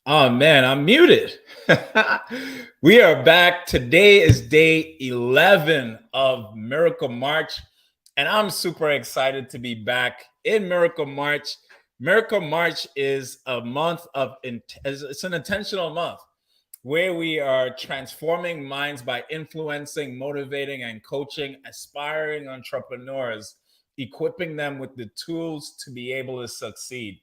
Oh man, I'm muted. We are back. Today is day 11 of Miracle March, and I'm super excited to be back in Miracle March. Miracle March is a month of it's an intentional month where we are transforming minds by influencing, motivating, and coaching aspiring entrepreneurs, equipping them with the tools to be able to succeed.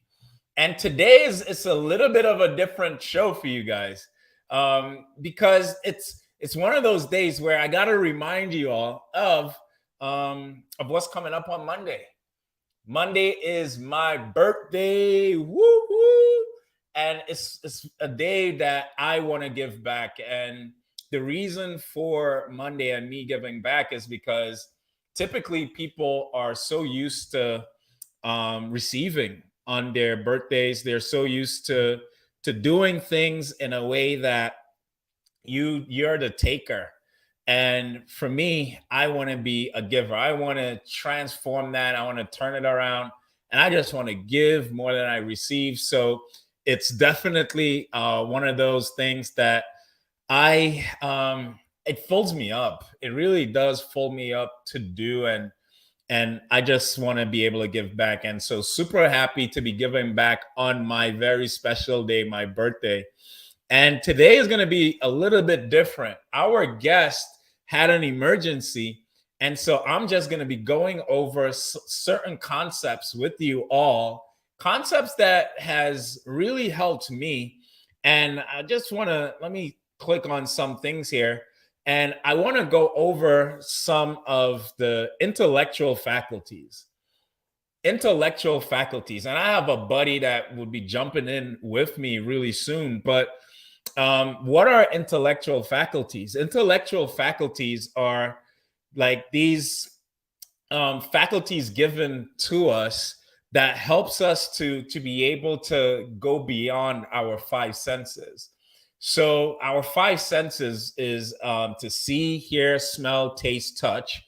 And today is it's a little bit of a different show for you guys, because it's one of those days where I got to remind you all of what's coming up on Monday. Monday is my birthday, woo woo, and it's a day that I want to give back. And the reason for Monday and me giving back is because typically people are so used to receiving on their birthdays. They're so used to doing things in a way that you're the taker. And for me, I want to be a giver. I want to transform that. I want to turn it around. And I just want to give more than I receive. So it's definitely one of those things that it folds me up. It really does fold me up to do. And I just want to be able to give back. And so super happy to be giving back on my very special day, my birthday. And today is going to be a little bit different. Our guest had an emergency. And so I'm just going to be going over certain concepts with you all, concepts that has really helped me. And I just want to, let me click on some things here. And I want to go over some of the intellectual faculties. Intellectual faculties. And I have a buddy that would be jumping in with me really soon. But what are intellectual faculties? Intellectual faculties are like these faculties given to us that helps us to be able to go beyond our five senses. So our five senses is to see, hear, smell, taste, touch.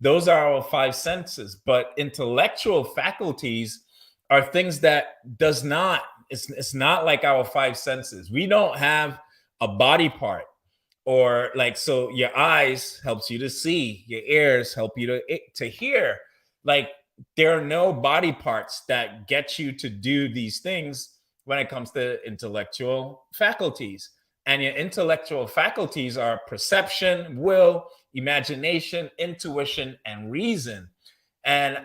Those are our five senses. But intellectual faculties are things that does not. It's not like our five senses. We don't have a body part, or like, so your eyes helps you to see, your ears help you to hear. Like, there are no body parts that get you to do these things when it comes to intellectual faculties. And your intellectual faculties are perception, will, imagination, intuition, and reason. And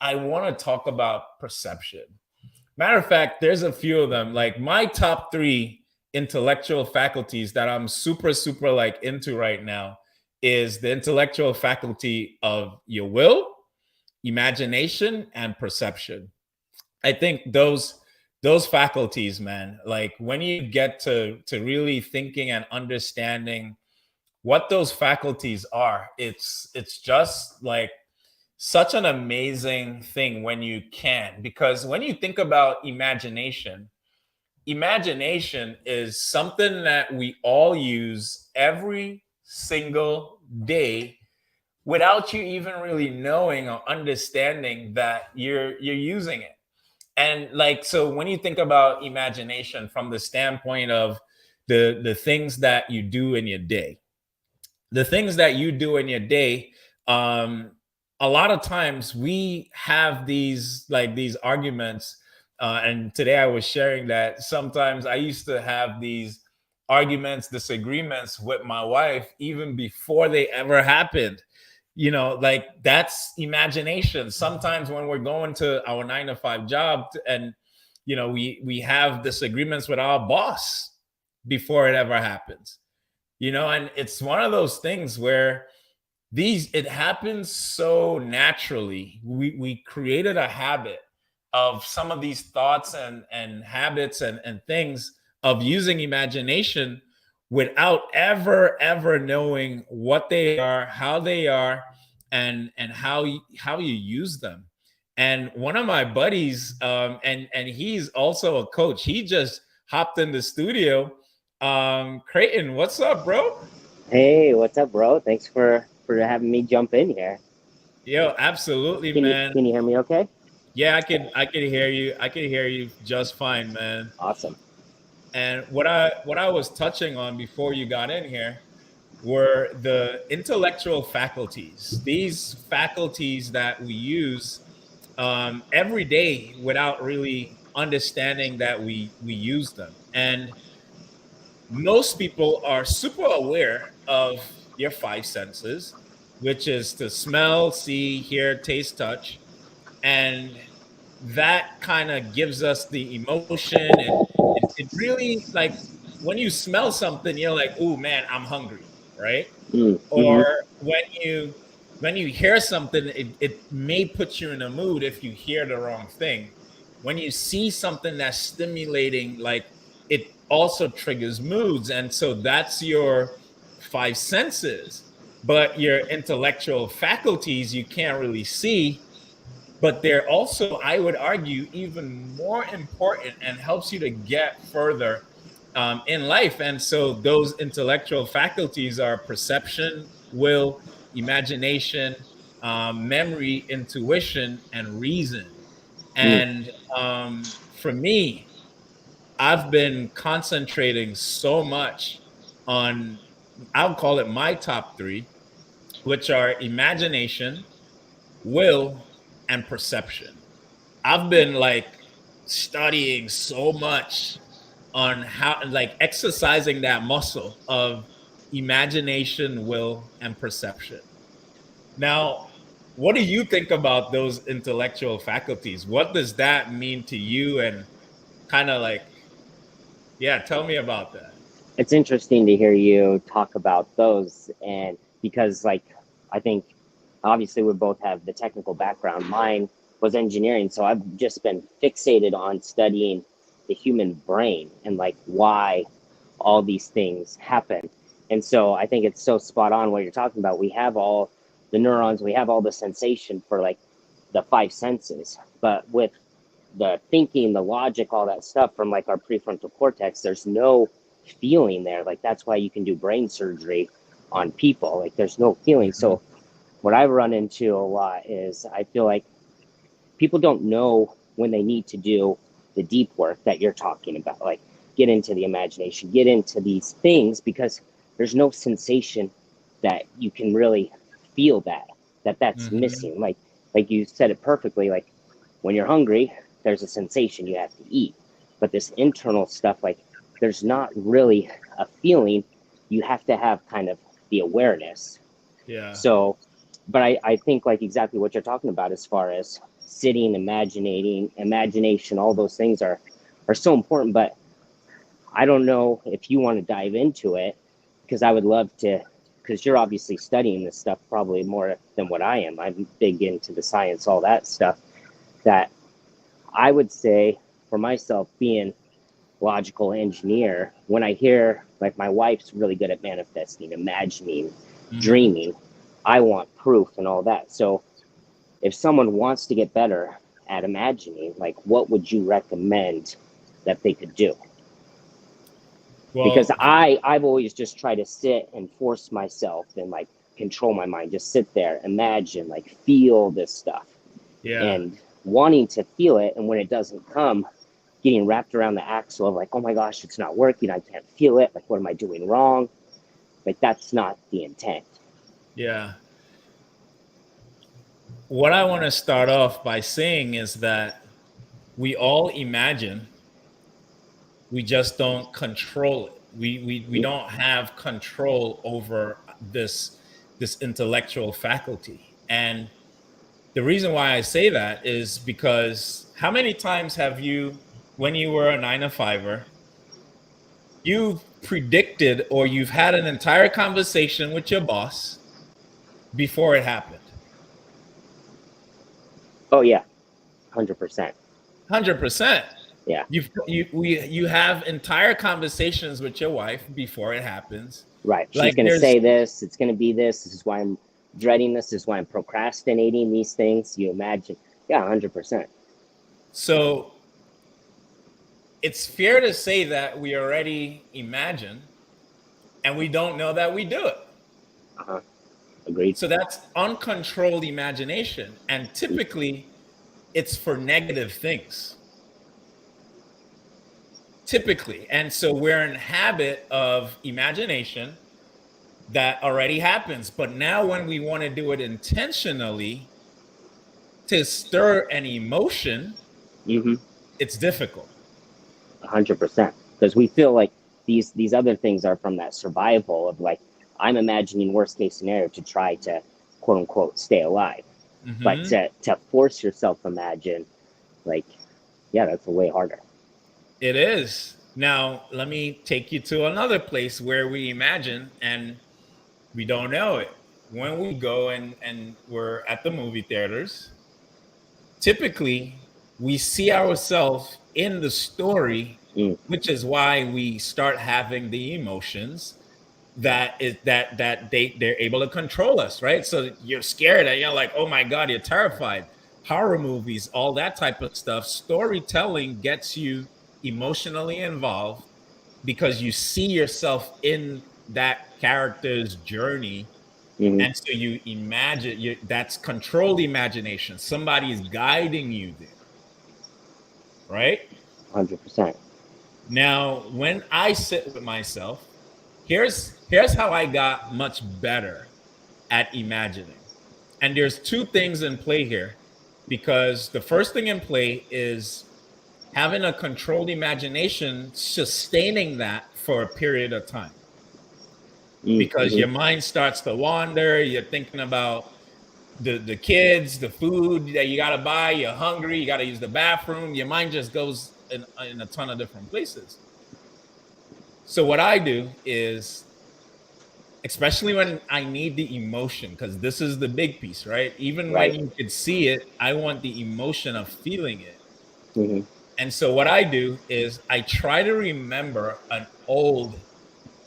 I want to talk about perception. Matter of fact, there's a few of them. Like, my top three intellectual faculties that I'm super, super like into right now is the intellectual faculty of your will, imagination, and perception. I think those faculties, man, like when you get to really thinking and understanding what those faculties are, it's just like such an amazing thing when you can. Because when you think about imagination, imagination is something that we all use every single day without you even really knowing or understanding that you're using it. And like, so when you think about imagination from the standpoint of the things that you do in your day, the things that you do in your day, a lot of times we have these arguments. And today I was sharing that sometimes I used to have these arguments, disagreements with my wife even before they ever happened. Like, that's imagination. Sometimes when we're going to our 9 to 5 job, and we have disagreements with our boss before it ever happens. And it's one of those things where it happens so naturally. We created a habit of some of these thoughts and habits and things of using imagination without ever knowing what they are, how they are, and how you use them. And one of my buddies, and he's also a coach, he just hopped in the studio. Creighton, what's up, bro? Hey, what's up, bro? Thanks for having me jump in here. Yo, absolutely, Can you man. can you hear me okay? Yeah, I could hear you. I could hear you just fine, man. Awesome. And what I was touching on before you got in here were the intellectual faculties. These faculties that we use every day without really understanding that we use them. And most people are super aware of your five senses, which is to smell, see, hear, taste, touch. And that kind of gives us the emotion. And it really, like, when you smell something, you're like, oh man, I'm hungry, right? Mm-hmm. Or when you hear something, it may put you in a mood if you hear the wrong thing. When you see something that's stimulating, like, it also triggers moods. And so that's your five senses. But your intellectual faculties you can't really see, but they're also, I would argue, even more important and helps you to get further in life. And so those intellectual faculties are perception, will, imagination, memory, intuition, and reason. Mm. And for me, I've been concentrating so much on, I'll call it my top three, which are imagination, will, and perception. I've been like studying so much on how, like, exercising that muscle of imagination, will, and perception. Now, what do you think about those intellectual faculties? What does that mean to you? And kind of like, yeah, tell me about that. It's interesting to hear you talk about those, and because like I think obviously we both have the technical background. Mine was engineering, so I've just been fixated on studying the human brain and like why all these things happen. And so I think it's so spot on what you're talking about. We have all the neurons, we have all the sensation for like the five senses, but with the thinking, the logic, all that stuff from like our prefrontal cortex, there's no feeling there. Like that's why you can do brain surgery on people. Like there's no feeling. Mhm. So what I run into a lot is I feel like people don't know when they need to do the deep work that you're talking about. Like get into the imagination, get into these things because there's no sensation that you can really feel that's Mhm. missing. Like you said it perfectly. Like when you're hungry, there's a sensation you have to eat. But this internal stuff, like there's not really a feeling. You have to have kind of the awareness. Yeah. So, but I think like exactly what you're talking about as far as sitting, imagination, all those things are so important. But I don't know if you want to dive into it because I would love to, because you're obviously studying this stuff probably more than what I am. I'm big into the science, all that stuff. That I would say for myself, being logical engineer, when I hear like my wife's really good at manifesting, imagining, Mhm. dreaming, I want proof and all that. So if someone wants to get better at imagining, like what would you recommend that they could do? Because Well, I've always just tried to sit and force myself and like control my mind, just sit there, imagine, like feel this stuff yeah. and wanting to feel it. And when it doesn't come, getting wrapped around the axle of like, oh my gosh, it's not working. I can't feel it. Like, what am I doing wrong? Like, that's not the intent. Yeah. What I want to start off by saying is that we all imagine, we just don't control it. We don't have control over this intellectual faculty. And the reason why I say that is because how many times have you, when you were a nine to fiver, you've predicted or you've had an entire conversation with your boss before it happened? Oh, yeah, 100%. 100%. Yeah, You have entire conversations with your wife before it happens. right. She's Like going to there's say this, it's going to be this. This is why I'm dreading this. This is why I'm procrastinating these things. You imagine. Yeah, 100%. so it's fair to say that we already imagine and we don't know that we do it. Uh-huh. Agreed. So that's uncontrolled imagination. And typically it's for negative things. typically. And so we're in habit of imagination that already happens. But now when we want to do it intentionally to stir an emotion, Mm-hmm. it's difficult. 100%. Because we feel like these other things are from that survival of like, I'm imagining worst case scenario to try to quote unquote stay alive. But Hmm. to force yourself to imagine, like, yeah, that's way harder. It is. Now, let me take you to another place where we imagine and we don't know it. When we go and we're at the movie theaters, typically we see ourselves in the story, Mm, which is why we start having the emotions that they're able to control us, right? So you're scared and you're like, oh my God, you're terrified. Horror movies, all that type of stuff. Storytelling gets you emotionally involved because you see yourself in that character's journey. mm-hmm. And so you imagine that's controlled imagination. Somebody is guiding you there, right? 100%. Now, when I sit with myself, here's how I got much better at imagining. And there's two things in play here, because the first thing in play is having a controlled imagination, sustaining that for a period of time. Because Mm-hmm. your mind starts to wander, you're thinking about the kids, the food that you got to buy, you're hungry, you got to use the bathroom, your mind just goes in a ton of different places. So what I do is, especially when I need the emotion, because this is the big piece, right? Even when Right. you could see it, I want the emotion of feeling it. Mm-hmm. And so what I do is I try to remember an old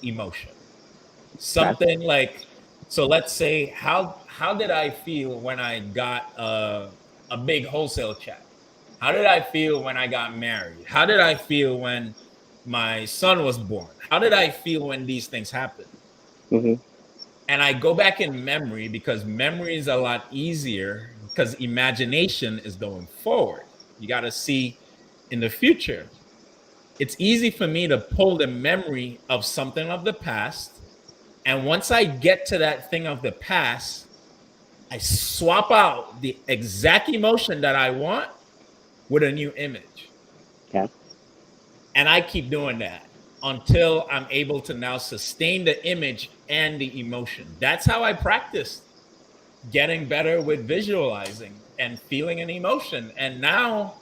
emotion. Okay. Something like, so let's say, how did I feel when I got a big wholesale check? How did I feel when I got married? How did I feel when my son was born? How did I feel when these things happened? Mm-hmm. And I go back in memory because memory is a lot easier because imagination is going forward. You got to see in the future. It's easy for me to pull the memory of something of the past. And once I get to that thing of the past, I swap out the exact emotion that I want with a new image. Okay. And I keep doing that until I'm able to now sustain the image and the emotion. That's how I practice getting better with visualizing and feeling an emotion. And now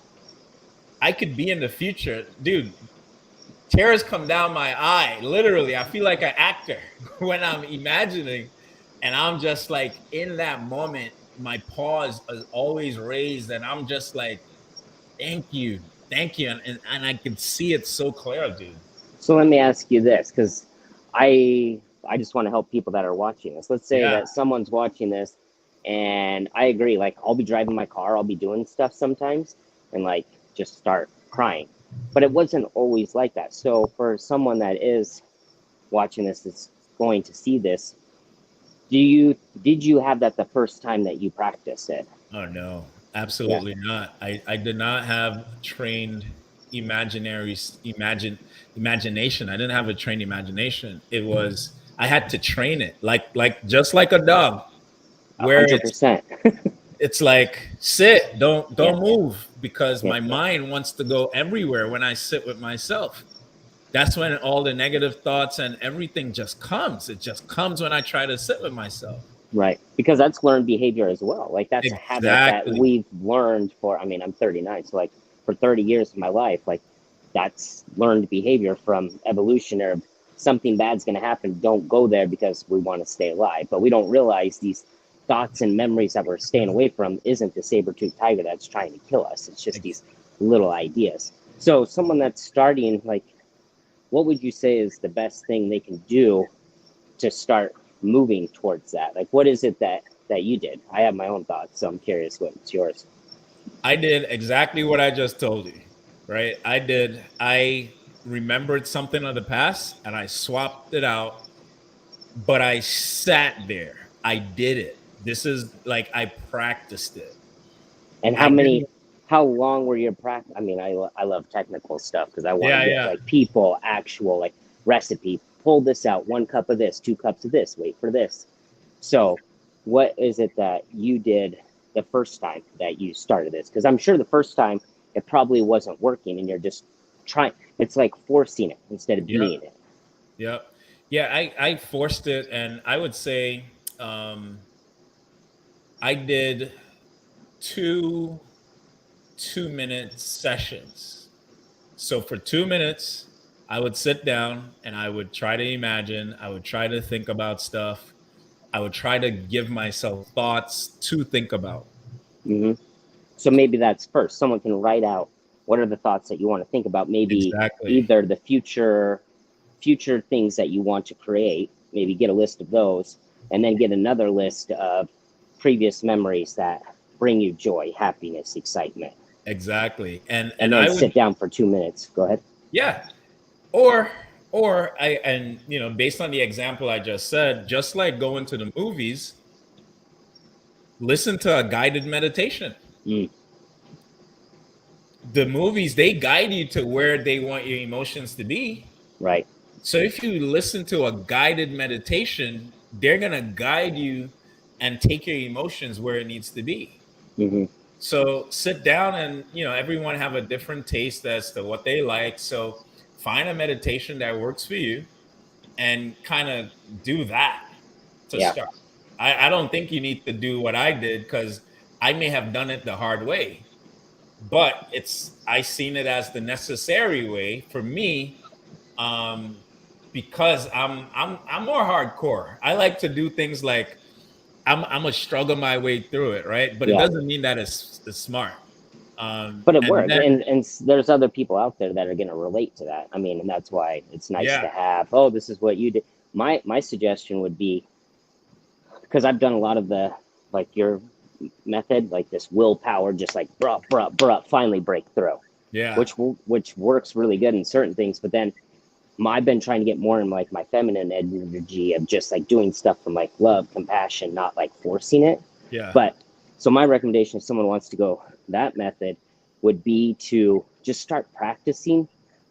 I could be in the future. Dude, tears come down my eye. Literally, I feel like an actor when I'm imagining. And I'm just like in that moment, my paw is always raised. And I'm just like, thank you. Thank you. And I can see it so clear, dude. So let me ask you this, because I just want to help people that are watching this. Let's say Yeah. that someone's watching this, and I agree. Like, I'll be driving my car, I'll be doing stuff sometimes, and like just start crying. But it wasn't always like that. So for someone that is watching this, that's going to see this, did you have that the first time that you practiced it? Oh no, Yeah. absolutely not. I did not have trained imaginary imagination. I didn't have a trained imagination. It was I had to train it like just like a dog, A where hundred percent. it's like sit, Yeah. don't move because Yeah. my mind wants to go everywhere when I sit with myself. That's when all the negative thoughts and everything just comes. It just comes when I try to sit with myself. Right. Because that's learned behavior as well. Like, that's a habit that Exactly. we've learned for, I mean, I'm 39. So, like, for 30 years of my life, like, that's learned behavior from evolution, or something bad's going to happen. Don't go there because we want to stay alive. But we don't realize these thoughts and memories that we're staying away from isn't the saber-toothed tiger that's trying to kill us. It's just these little ideas. So, someone that's starting, like, what would you say is the best thing they can do to start moving towards that? Like, what is it that you did? I have my own thoughts, so I'm curious what's yours. I did exactly what I just told you, right? I remembered something of the past and I swapped it out, but I sat there. I did it. This is like I practiced it. And I didn't. how long were your practice? I mean, I love technical stuff because I want to Yeah, get yeah. like people, actual like recipe. Pull this out, 1 cup of this, 2 cups of this. Wait for this. So, what is it that you did the first time that you started this? Because I'm sure the first time it probably wasn't working, and you're just trying. It's like forcing it instead of Yep. being it. Yep. Yeah, I forced it, and I would say I did two 2-minute sessions. So for 2 minutes, I would sit down and I would try to imagine, I would try to think about stuff. I would try to give myself thoughts to think about. Hmm. So maybe that's first. Someone can write out what are the thoughts that you want to think about. Maybe Exactly. either the future things that you want to create. Maybe get a list of those, and then get another list of previous memories that bring you joy, happiness, excitement, Exactly. And and and then I would, sit down for 2 minutes. Go ahead. yeah. Or I, and based on the example I just said, just like going to the movies, listen to a guided meditation. Mm, The movies, they guide you to where they want your emotions to be. right. So if you listen to a guided meditation, they're going to guide you and take your emotions where it needs to be. Hmm. So sit down, and everyone have a different taste as to what they like. So find a meditation that works for you and kind of do that to Yeah. start. I don't think you need to do what I did, because I may have done it the hard way, but I seen it as the necessary way for me, um, because I'm more hardcore. I like to do things like I'm gonna struggle my way through it, right? But it Yeah. doesn't mean that it's smart. But it And works, then and there's other people out there that are going to relate to that. I mean, and that's why it's nice yeah, to have. Oh, this is what you did. My suggestion would be, because I've done a lot of the like your method, like this willpower, just like bruh bruh bruh, finally break through, yeah, which works really good in certain things. But then I've been trying to get more in like my feminine energy of just like doing stuff from like love, compassion, not like forcing it. yeah. But so my recommendation, if someone wants to go that method, would be to just start practicing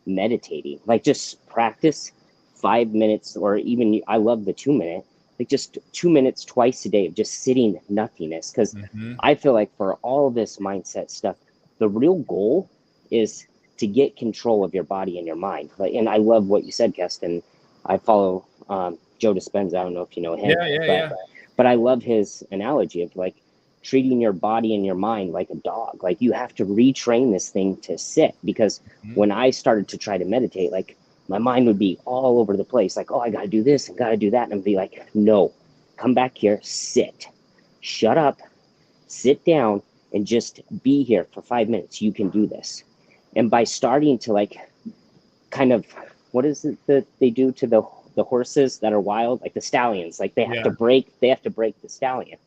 meditating. Like just practice 5 minutes, or even I love the 2 minute, like just 2 minutes twice a day of just sitting nothingness. Because Hmm. I feel like for all this mindset stuff, the real goal is to get control of your body and your mind. Like, and I love what you said, Keston. I follow Joe Dispenza. I don't know if you know him, Yeah, yeah, but yeah. I love his analogy of like treating your body and your mind like a dog. Like you have to retrain this thing to sit, because Mhm. when I started to try to meditate, like my mind would be all over the place. Like, oh, I got to do this and got to do that. And I'd be like, no, come back here, sit, shut up, sit down, and just be here for 5 minutes. You can do this. And by starting to like kind of, what is it that they do to the horses that are wild, like the stallions, like Yeah. they have to break the stallion.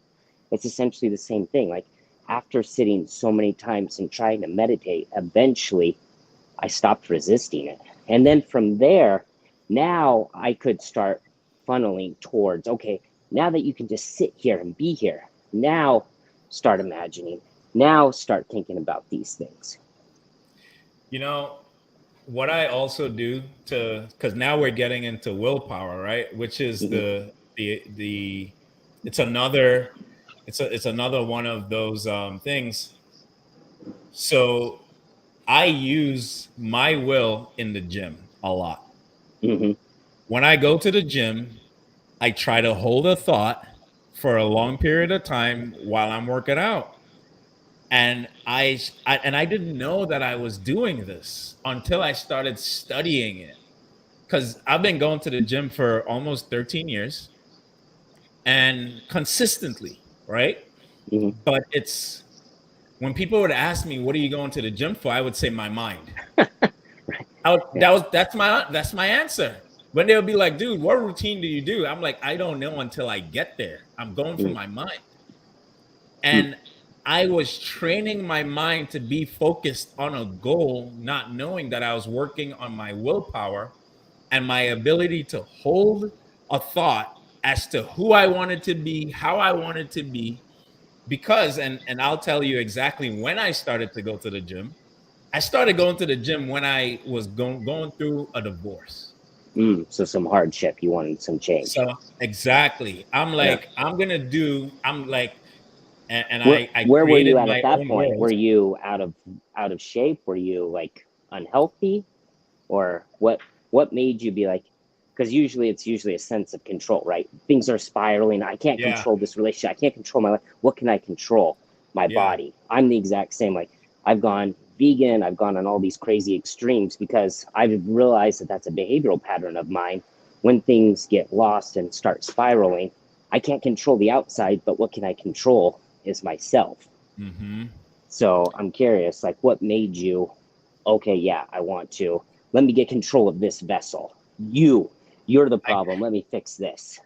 It's essentially the same thing. Like after sitting so many times and trying to meditate, eventually I stopped resisting it. And then from there, now I could start funneling towards, okay, now that you can just sit here and be here, now start imagining, now start thinking about these things. You know, what I also do to, because now we're getting into willpower, right? Which is Mm-hmm. the it's another it's another one of those things. So I use my will in the gym a lot. Mm-hmm. When I go to the gym, I try to hold a thought for a long period of time while I'm working out. And I didn't know that I was doing this until I started studying it, because I've been going to the gym for almost 13 years and consistently, right? Mm-hmm. But it's when people would ask me, "What are you going to the gym for?" I would say, "My mind." Right. Yeah. That's my answer. When they'll be like, "Dude, what routine do you do?" I'm like, "I don't know until I get there. I'm going for Mm-hmm. my mind." And I was training my mind to be focused on a goal, not knowing that I was working on my willpower and my ability to hold a thought as to who I wanted to be, how I wanted to be, because and I'll tell you exactly when I started to go to the gym. I started going to the gym when I was going through a divorce. So some hardship. You wanted some change. So exactly, I'm Yeah. like, I'm like, and Where I where were you created at my that own point? Were world. you out of shape? Were you like unhealthy? Or what made you be like, because it's usually a sense of control, right? Things are spiraling. I can't Yeah, control this relationship. I can't control my life. What can I control? My yeah, body. I'm the exact same. Like, I've gone vegan, I've gone on all these crazy extremes because I've realized that that's a behavioral pattern of mine. When things get lost and start spiraling, I can't control the outside, but what can I control is myself. hmm, So I'm curious, like, what made you, okay, yeah, I want to, let me get control of this vessel. You're the I problem. Let me fix this.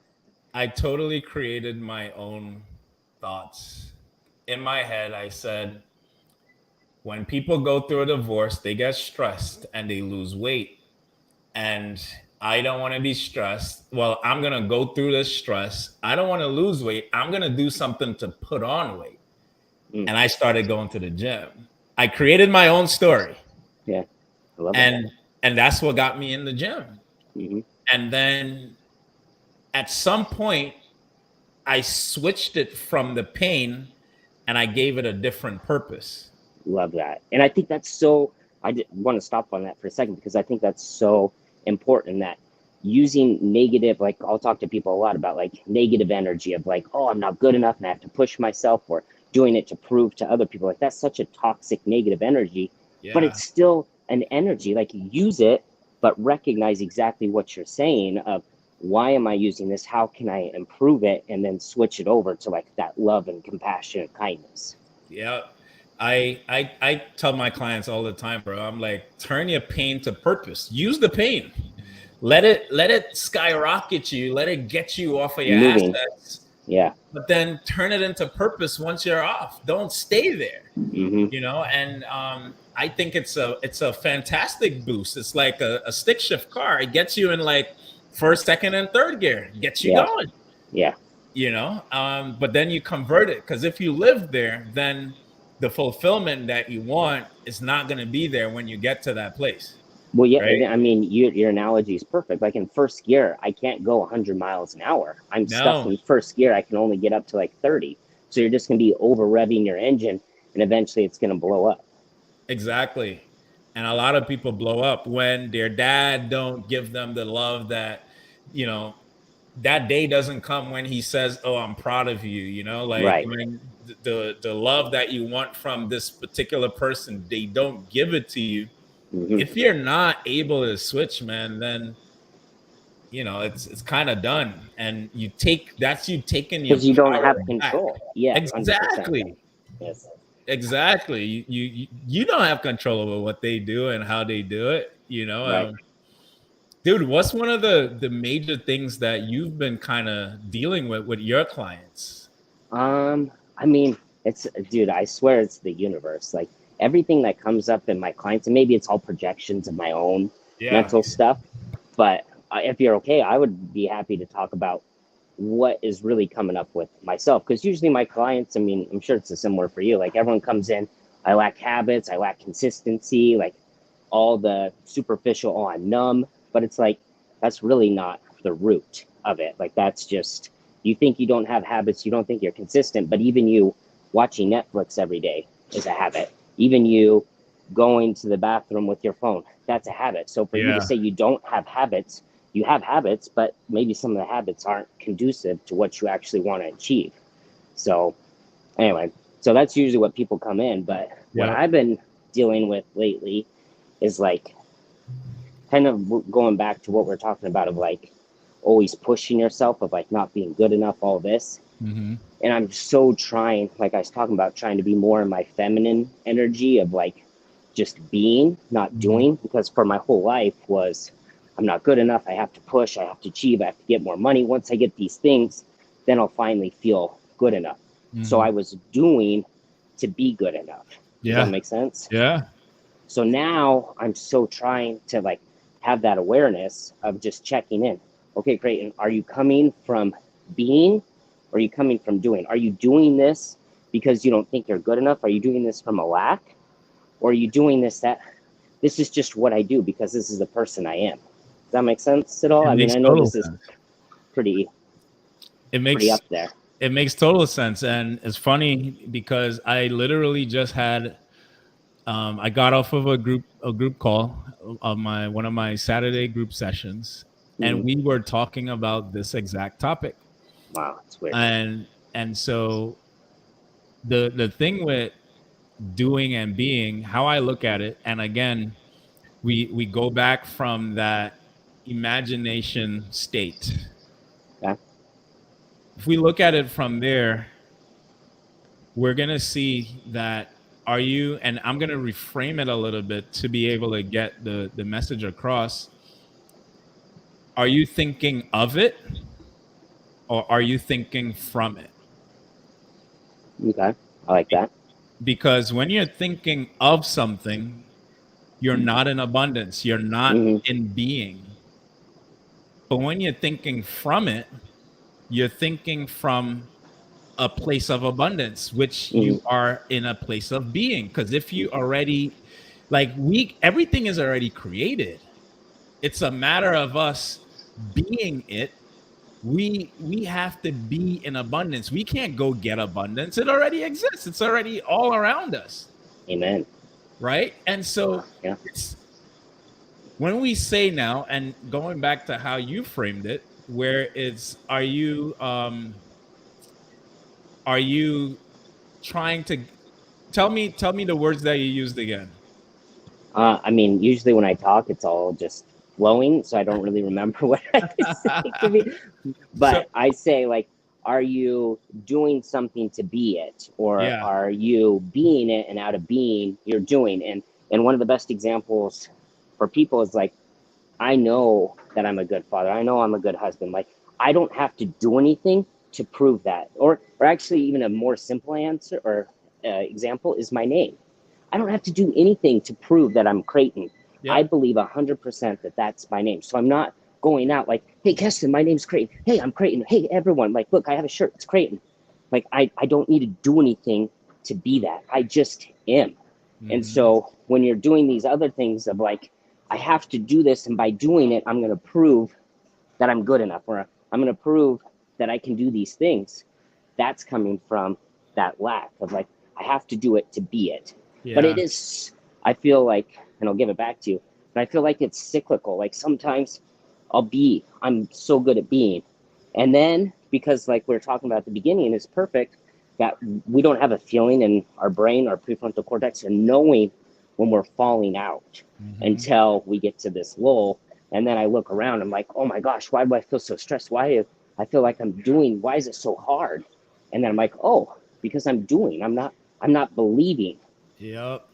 I totally created my own thoughts in my head. I said, when people go through a divorce, they get stressed and they lose weight. And I don't want to be stressed. Well, I'm going to go through this stress. I don't want to lose weight. I'm going to do something to put on weight. Mm, And I started going to the gym. I created my own story. yeah, I love it. And that's what got me in the gym. Hmm. And then at some point I switched it from the pain and I gave it a different purpose. Love that. And I think that's so, want to stop on that for a second because I think that's so important that using negative, like I'll talk to people a lot about like negative energy of like, oh, I'm not good enough and I have to push myself, or doing it to prove to other people. Like, that's such a toxic negative energy, but Yeah. it's still an energy. Like, use it, but recognize exactly what you're saying of, why am I using this? How can I improve it? And then switch it over to like that love and compassion and kindness. Yeah. I tell my clients all the time, bro. I'm like, turn your pain to purpose. Use the pain. Let it skyrocket you. Let it get you off of your Moving. assets. Yeah. But then turn it into purpose once you're off. Don't stay there. Hmm. And I think it's a fantastic boost. It's like a stick shift car. It gets you in like first, second, and third gear. Gets you Yeah. going. Yeah. But then you convert it, because if you live there, then the fulfillment that you want is not going to be there when you get to that place, Well, right? yeah, I mean, your analogy is perfect. Like, in first gear, I can't go 100 miles an hour. I'm stuck No, in first gear. I can only get up to like 30. So you're just going to be over revving your engine, and eventually it's going to blow up. exactly. And a lot of people blow up when their dad don't give them the love that, you know, that day doesn't come when he says, "Oh, I'm proud of you." Like Right. when the love that you want from this particular person, they don't give it to you. Hmm. If you're not able to switch, man, then it's kind of done, and you taking your Because you don't power have back. control. Yeah, 100%. Exactly. Yes. Exactly. You don't have control over what they do and how they do it. Right. Dude, what's one of the major things that you've been kind of dealing with your clients? I mean, it's, dude, I swear it's the universe. Like, everything that comes up in my clients, and maybe it's all projections of my own Yeah. mental stuff, but if you're okay, I would be happy to talk about what is really coming up with myself. Because usually my clients, I mean, I'm sure it's similar for you. Like, everyone comes in, I lack habits, I lack consistency, like all the superficial, oh, I'm numb. But it's like, that's really not the root of it. Like, that's just, you think you don't have habits, you don't think you're consistent, but even you watching Netflix every day is a habit. Even you going to the bathroom with your phone, that's a habit. So for you to Yeah. say you don't have habits, you have habits, but maybe some of the habits aren't conducive to what you actually want to achieve. So anyway, so that's usually what people come in. But what Yep. I've been dealing with lately is like, kind of going back to what we're talking about of like always pushing yourself, of like not being good enough, all this. Hmm. And I'm so trying, like I was talking about, trying to be more in my feminine energy of like just being, not Hmm. doing, because for my whole life was, I'm not good enough. I have to push. I have to achieve. I have to get more money. Once I get these things, then I'll finally feel good enough. So Hmm. I was doing to be good enough. Does that Yeah. make sense? Yeah. So now I'm so trying to like have that awareness of just checking in. Okay, great. And are you coming from being, or are you coming from doing? Are you doing this because you don't think you're good enough? Are you doing this from a lack? Or are you doing that this is just what I do because this is the person I am? Does that make sense at all? It I mean, makes I know total this is sense. pretty It pretty makes up there. it makes total sense, and it's funny because I literally just had I got off of a group call of my one of my Saturday group sessions, and Mm-hmm. we were talking about this exact topic. Wow, it's weird. And so the thing with doing and being, how I look at it, and again, we go back from that imagination state. Yeah. If we look at it from there, we're going to see that are you, and I'm going to reframe it a little bit to be able to get the message across. Are you thinking of it, or are you thinking from it? Okay. I like that. Because when you're thinking of something, you're not in abundance, you're not Mm-hmm. in being. But when you're thinking from it, you're thinking from a place of abundance, which Mm-hmm. you are in a place of being. Because if you already, like, everything is already created. It's a matter of us being it. We have to be in abundance. We can't go get abundance. It already exists. It's already all around us, Amen. right? And so Yeah. it's when we say now, and going back to how you framed it, where it's are you trying to tell me the words that you used again? I mean, usually when I talk, it's all just flowing, so I don't really remember what I was saying to me. So But I say, like, are you doing something to be it, or yeah, are you being it, and out of being, you're doing? And one of the best examples for people is like, I know that I'm a good father. I know I'm a good husband. Like, I don't have to do anything to prove that. Or actually, even a more simple answer or example is my name. I don't have to do anything to prove that I'm Creighton. I yep. believe 100% that that's my name. So I'm not going out like, hey, Keston, my name's Creighton. Hey, I'm Creighton. Hey, everyone, like, look, I have a shirt. It's Creighton. Like, I don't need to do anything to be that. I just am. And Hmm. so when you're doing these other things of like, I have to do this, and by doing it, I'm going to prove that I'm good enough, or I'm going to prove that I can do these things. That's coming from that lack of like, I have to do it to be it. But Yeah. it is, I feel like, and I'll give it back to you, but I feel like it's cyclical. Like sometimes I'm so good at being. And then because like we were talking about at the beginning, it's perfect that we don't have a feeling in our brain, our prefrontal cortex, and knowing when we're falling out Hmm. until we get to this lull. And then I look around, I'm like, oh my gosh, why do I feel so stressed? I feel like why is it so hard? And then I'm like, oh, because I'm doing. I'm not believing. Yep.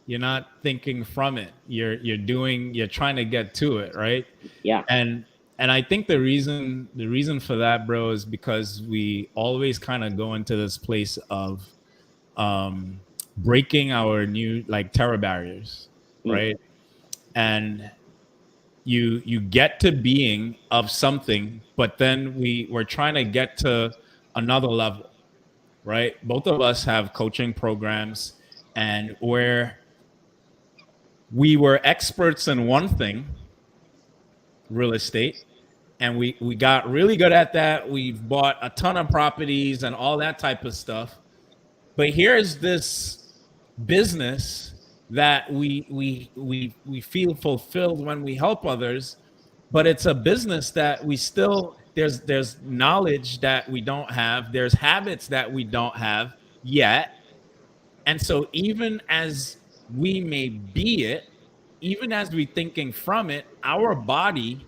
You're not thinking from it. You're doing. You're trying to get to it, right? Yeah. And and I think the reason for that, bro, is because we always kind of go into this place of breaking our new like terror barriers, Mm. right? And you get to being of something, but then we're trying to get to another level, right? Both of us have coaching programs, and where we were experts in one thing, real estate, and we got really good at that. We've bought a ton of properties and all that type of stuff. But here's this business that we feel fulfilled when we help others, but it's a business that we still there's knowledge that we don't have, there's habits that we don't have yet. And so even as we may be it, even as we thinking from it, our body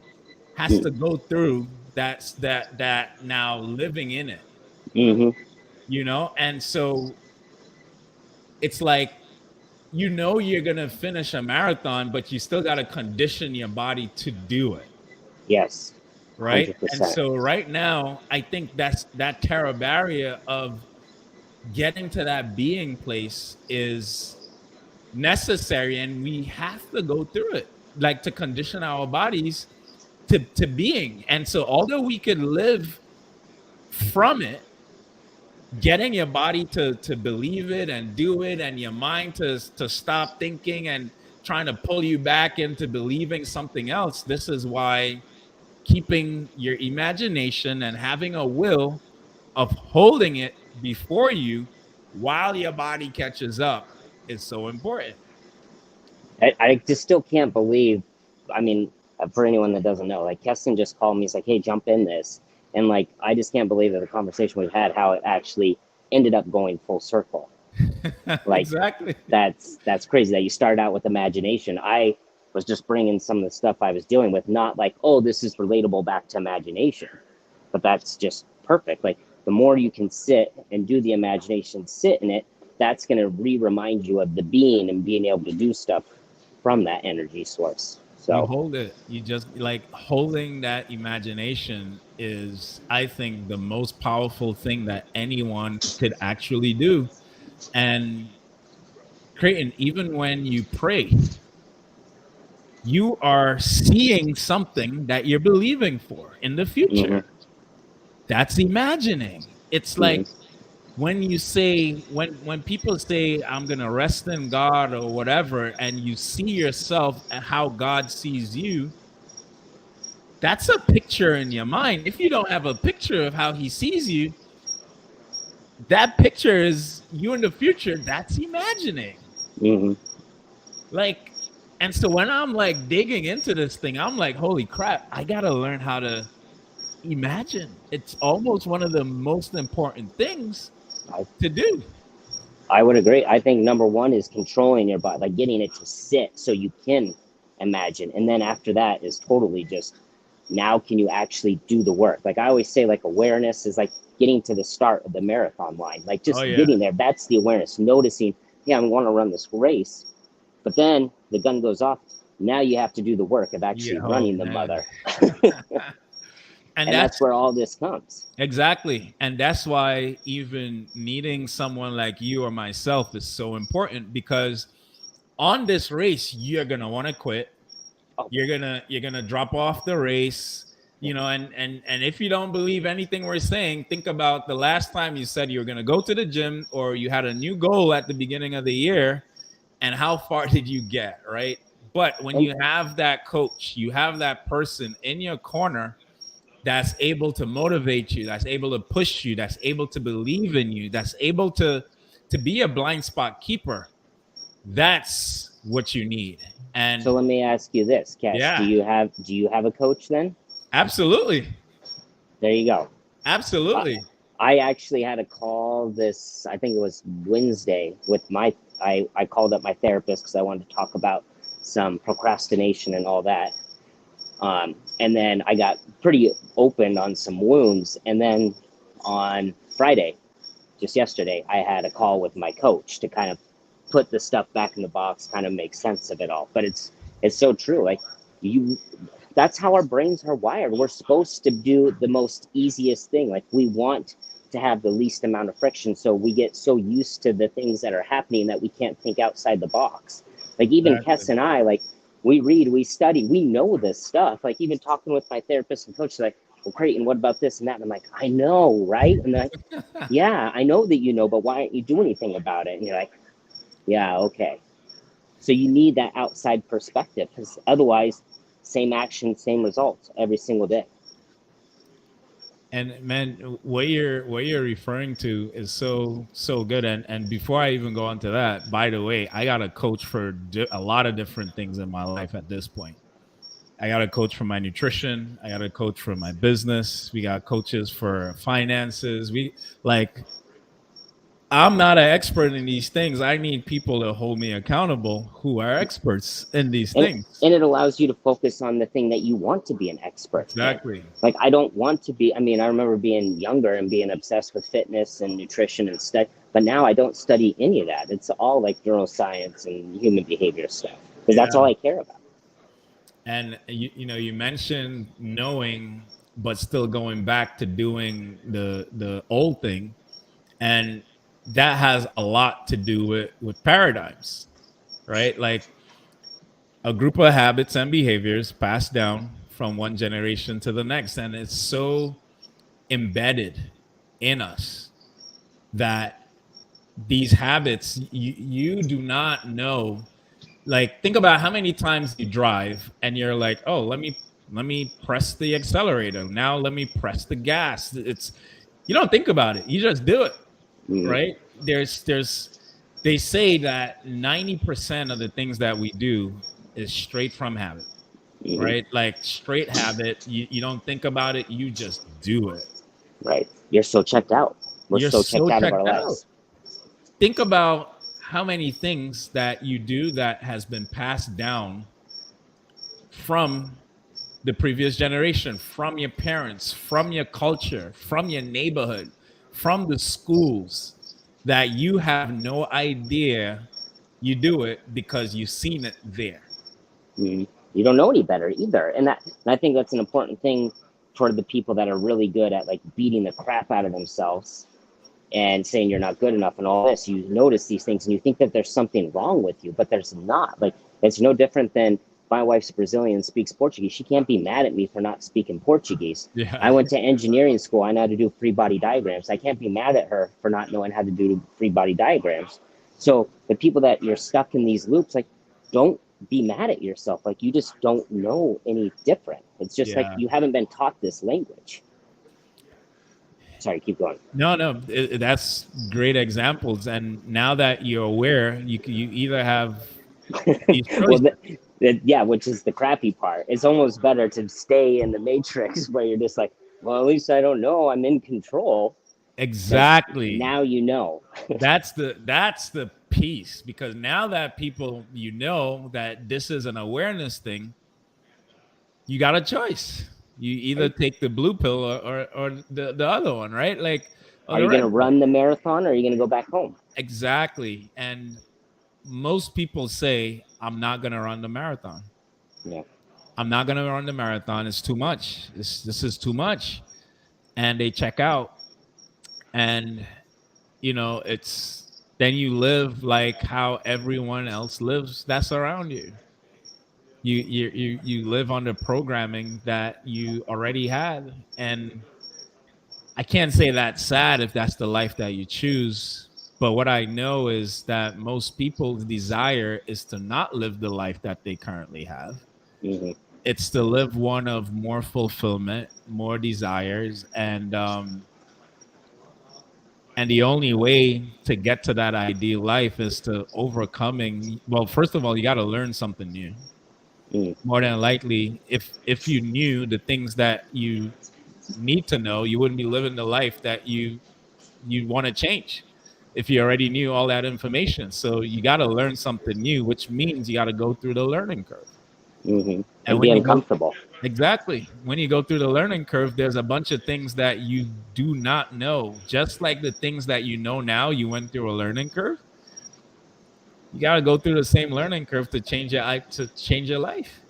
has Mm. to go through that now living in it, Mm-hmm. and so it's like, you're gonna finish a marathon, but you still got to condition your body to do it, Yes. right? And 100%. so right now, I think that's that terror barrier of getting to that being place is necessary, and we have to go through it, like to condition our bodies to being. And so although we could live from it, getting your body to believe it and do it, and your mind to stop thinking and trying to pull you back into believing something else. This is why keeping your imagination and having a will of holding it before you while your body catches up is so important. I just still can't believe. I mean, for anyone that doesn't know, like Keston just called me. He's like, "Hey, jump in this," and like I just can't believe that the conversation we've had, how it actually ended up going full circle. Like Exactly. that's crazy that you started out with imagination. I was just bringing some of the stuff I was dealing with, not like, oh, this is relatable back to imagination, but that's just perfect. Like the more you can sit and do the imagination, sit in it, that's going to remind you of the being and being able to do stuff from that energy source. You So hold it. You just like holding that imagination is, I think, the most powerful thing that anyone could actually do. And Creighton, even when you pray, you are seeing something that you're believing for in the mm-hmm, future. That's imagining. It's like mm-hmm, when you say, when people say I'm going to rest in God or whatever, and you see yourself and how God sees you, that's a picture in your mind. If you don't have a picture of how he sees you, that picture is you in the future. That's imagining. mm-hmm. Like, and so when I'm like digging into this thing, I'm like, holy crap, I got to learn how to imagine. It's almost one of the most important things I, to do. I would agree. I think number one is controlling your body, like getting it to sit so you can imagine. And then after that is totally just now can you actually do the work? Like I always say, like awareness is like getting to the start of the marathon line, like Oh, just yeah. getting there. That's the awareness, noticing, yeah, I want to run this race. But then the gun goes off. Now you have to do the work of Yeah. actually Oh, running the man. mother. And And that's that's where all this comes. exactly. And that's why even needing someone like you or myself is so important, because on this race, you're going to want to quit. Oh, You're gonna drop off the race, and if you don't believe anything we're saying, think about the last time you said you were gonna go to the gym, or you had a new goal at the beginning of the year, and how far did you get, right? But when and you have that coach, you have that person in your corner that's able to motivate you, that's able to push you, that's able to believe in you, that's able to be a blind spot keeper. That's what you need. so And let me ask you this, Kes. yeah, Do you have a coach then? absolutely. There you go. Uh, Absolutely. I actually had a call this, I think it was Wednesday, with I called up my therapist because I wanted to talk about some procrastination and all that. And then I got pretty open on some wounds. And then on Friday, just yesterday, I had a call with my coach to kind of put the stuff back in the box, kind of make sense of it all. But it's so true. Like you, that's how our brains are wired. We're supposed to do the most easiest thing. Like we want to have the least amount of friction. So we get so used to the things that are happening that we can't think outside the box. Like even Exactly. Kess and I, like we read, we study, we know this stuff. Like even talking with my therapist and coach, like, well, Creighton, what about this and that? And I'm like, I know, right? And they're like, yeah, I know that you know, but why aren't you doing anything about it? And you're like, yeah, okay. So you need that outside perspective because otherwise, same action, same results every single day. And man, what you're referring to is so good. And before I even go on to that, by the way, I got a coach for a lot of different things in my life at this point. I got a coach for my nutrition. I got a coach for my business. We got coaches for finances. We like I'm not an expert in these things. I need people to hold me accountable who are experts in these and things. and it allows you to focus on the thing that you want to be an expert in. Exactly. Like I don't want to be. I mean, I remember being younger and being obsessed with fitness and nutrition and stuff. But now I don't study any of that. It's all like neuroscience and human behavior stuff because that's all Yeah. I care about. And you mentioned knowing, but still going back to doing the old thing, and that has a lot to do with paradigms, right? Like a group of habits and behaviors passed down from one generation to the next, and it's so embedded in us. that these habits, you do not know. Like, think about how many times you drive and you're like, oh, let me press the accelerator. Now let me press the gas. It's, you don't think about it. You just do it, Mm-hmm. right? They say that 90% of the things that we do is straight from habit, Mm-hmm. right? Like straight habit. You don't think about it, you just do it. Right. You're so checked out. We're You're so so checked out of our checked out. lives. Think about how many things that you do that has been passed down from the previous generation, from your parents, from your culture, from your neighborhood, from the schools, that you have no idea you do it because you've seen it there. Mm-hmm. You don't know any better either, and I think that's an important thing for the people that are really good at like beating the crap out of themselves and saying you're not good enough and all this. You notice these things and you think that there's something wrong with you, but there's not. Like, it's no different than my wife's Brazilian, speaks Portuguese. She can't be mad at me for not speaking Portuguese. Yeah. I went to engineering school. I know how to do free body diagrams. I can't be mad at her for not knowing how to do free body diagrams. So the people that you're stuck in these loops, like, don't be mad at yourself. Like, you just don't know any different. It's just like Yeah. you haven't been taught this language. Sorry, keep going. No, no, that's great examples. And now that you're aware, you either have these Well, choices. yeah, which is the crappy part. It's almost better to stay in the matrix where you're just like, well, at least I don't know. I'm in control because Exactly. now you know. That's the piece, because now that people, that this is an awareness thing, you got a choice. You either Right? take the blue pill, or the other one, right? Like, or Are the you going red to pill. run the marathon or are you going to go back home? Exactly. And most people say, I'm not going to run the marathon. Yeah. I'm not going to run the marathon. It's too much. This is too much. And they check out. And, it's, then you live like how everyone else lives that's around you. You live under programming that you already had. And I can't say that's sad if that's the life that you choose. But what I know is that most people's desire is to not live the life that they currently have. Mm-hmm. It's to live one of more fulfillment, more desires, and the only way to get to that ideal life is to overcoming. Well, first of all, you got to learn something new. Mm-hmm. More than likely, if you knew the things that you need to know, you wouldn't be living the life that you want to change if you already knew all that information. So you got to learn something new, which means you got to go through the learning curve. Mm-hmm. And And be when you go uncomfortable. Exactly. When you go through the learning curve, there's a bunch of things that you do not know. Just like the things that you know now, you went through a learning curve. You got to go through the same learning curve to change your life.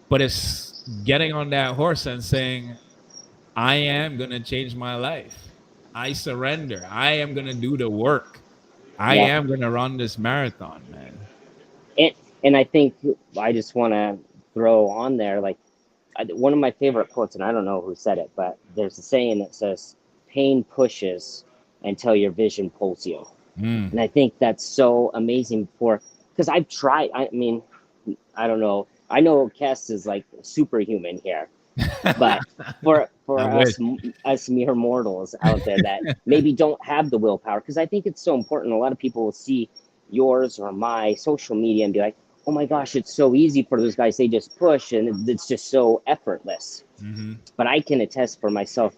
But it's getting on that horse and saying, I am going to change my life. I surrender. I am going to do the work. I Yeah. am going to run this marathon, man. And, and I think I just want to throw on there, like, one of my favorite quotes, and I don't know who said it, but there's a saying that says, pain pushes until your vision pulls you. Mm. And I think that's so amazing because I've tried. I mean, I don't know. I know Kess is like superhuman here, but for I wish. us mere mortals out there that maybe don't have the willpower, because I think it's so important. A lot of people will see yours or my social media and be like, oh my gosh, it's so easy for those guys. They just push and it's just so effortless. Mm-hmm. But I can attest for myself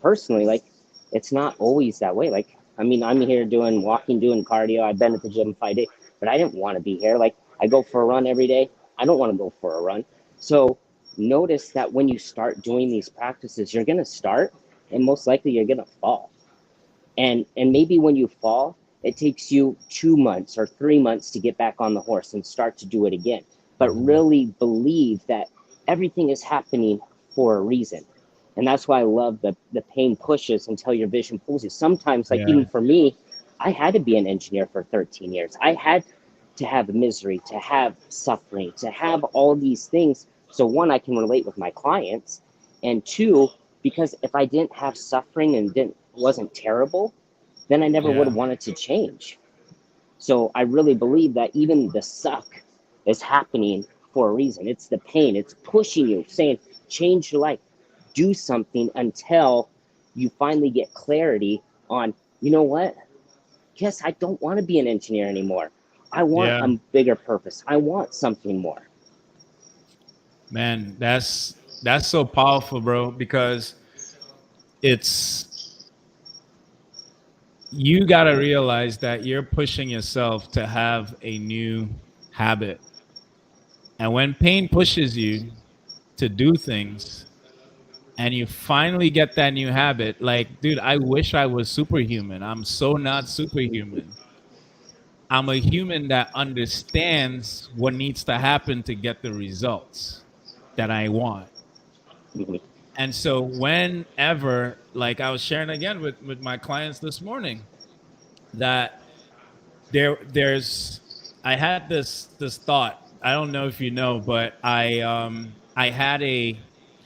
personally, like, it's not always that way. Like, I mean, I'm here doing walking, doing cardio. I've been at the gym 5 days, but I didn't want to be here. Like, I go for a run every day. I don't want to go for a run. So notice that when you start doing these practices, you're going to start and most likely you're going to fall. And maybe when you fall, it takes you 2 months or 3 months to get back on the horse and start to do it again. But Mm-hmm. really believe that everything is happening for a reason. And that's why I love the pain pushes until your vision pulls you. Sometimes, like, Yeah. even for me, I had to be an engineer for 13 years. I had to have misery, to have suffering, to have all these things. So one, I can relate with my clients. And two, because if I didn't have suffering and didn't wasn't terrible, then I never would Yeah. have wanted to change. So I really believe that even the suck is happening for a reason. It's the pain. It's pushing you, saying, change your life, do something until you finally get clarity on, you know what? Guess I don't want to be an engineer anymore. I want Yeah. a bigger purpose. I want something more. Man, that's so powerful, bro, because it's you got to realize that you're pushing yourself to have a new habit. And when pain pushes you to do things and you finally get that new habit, like, dude, I wish I was superhuman. I'm so not superhuman. I'm a human that understands what needs to happen to get the results that I want. Mhm. And so whenever, like I was sharing again with my clients this morning, that there's I had this thought. I don't know if you know, but I had a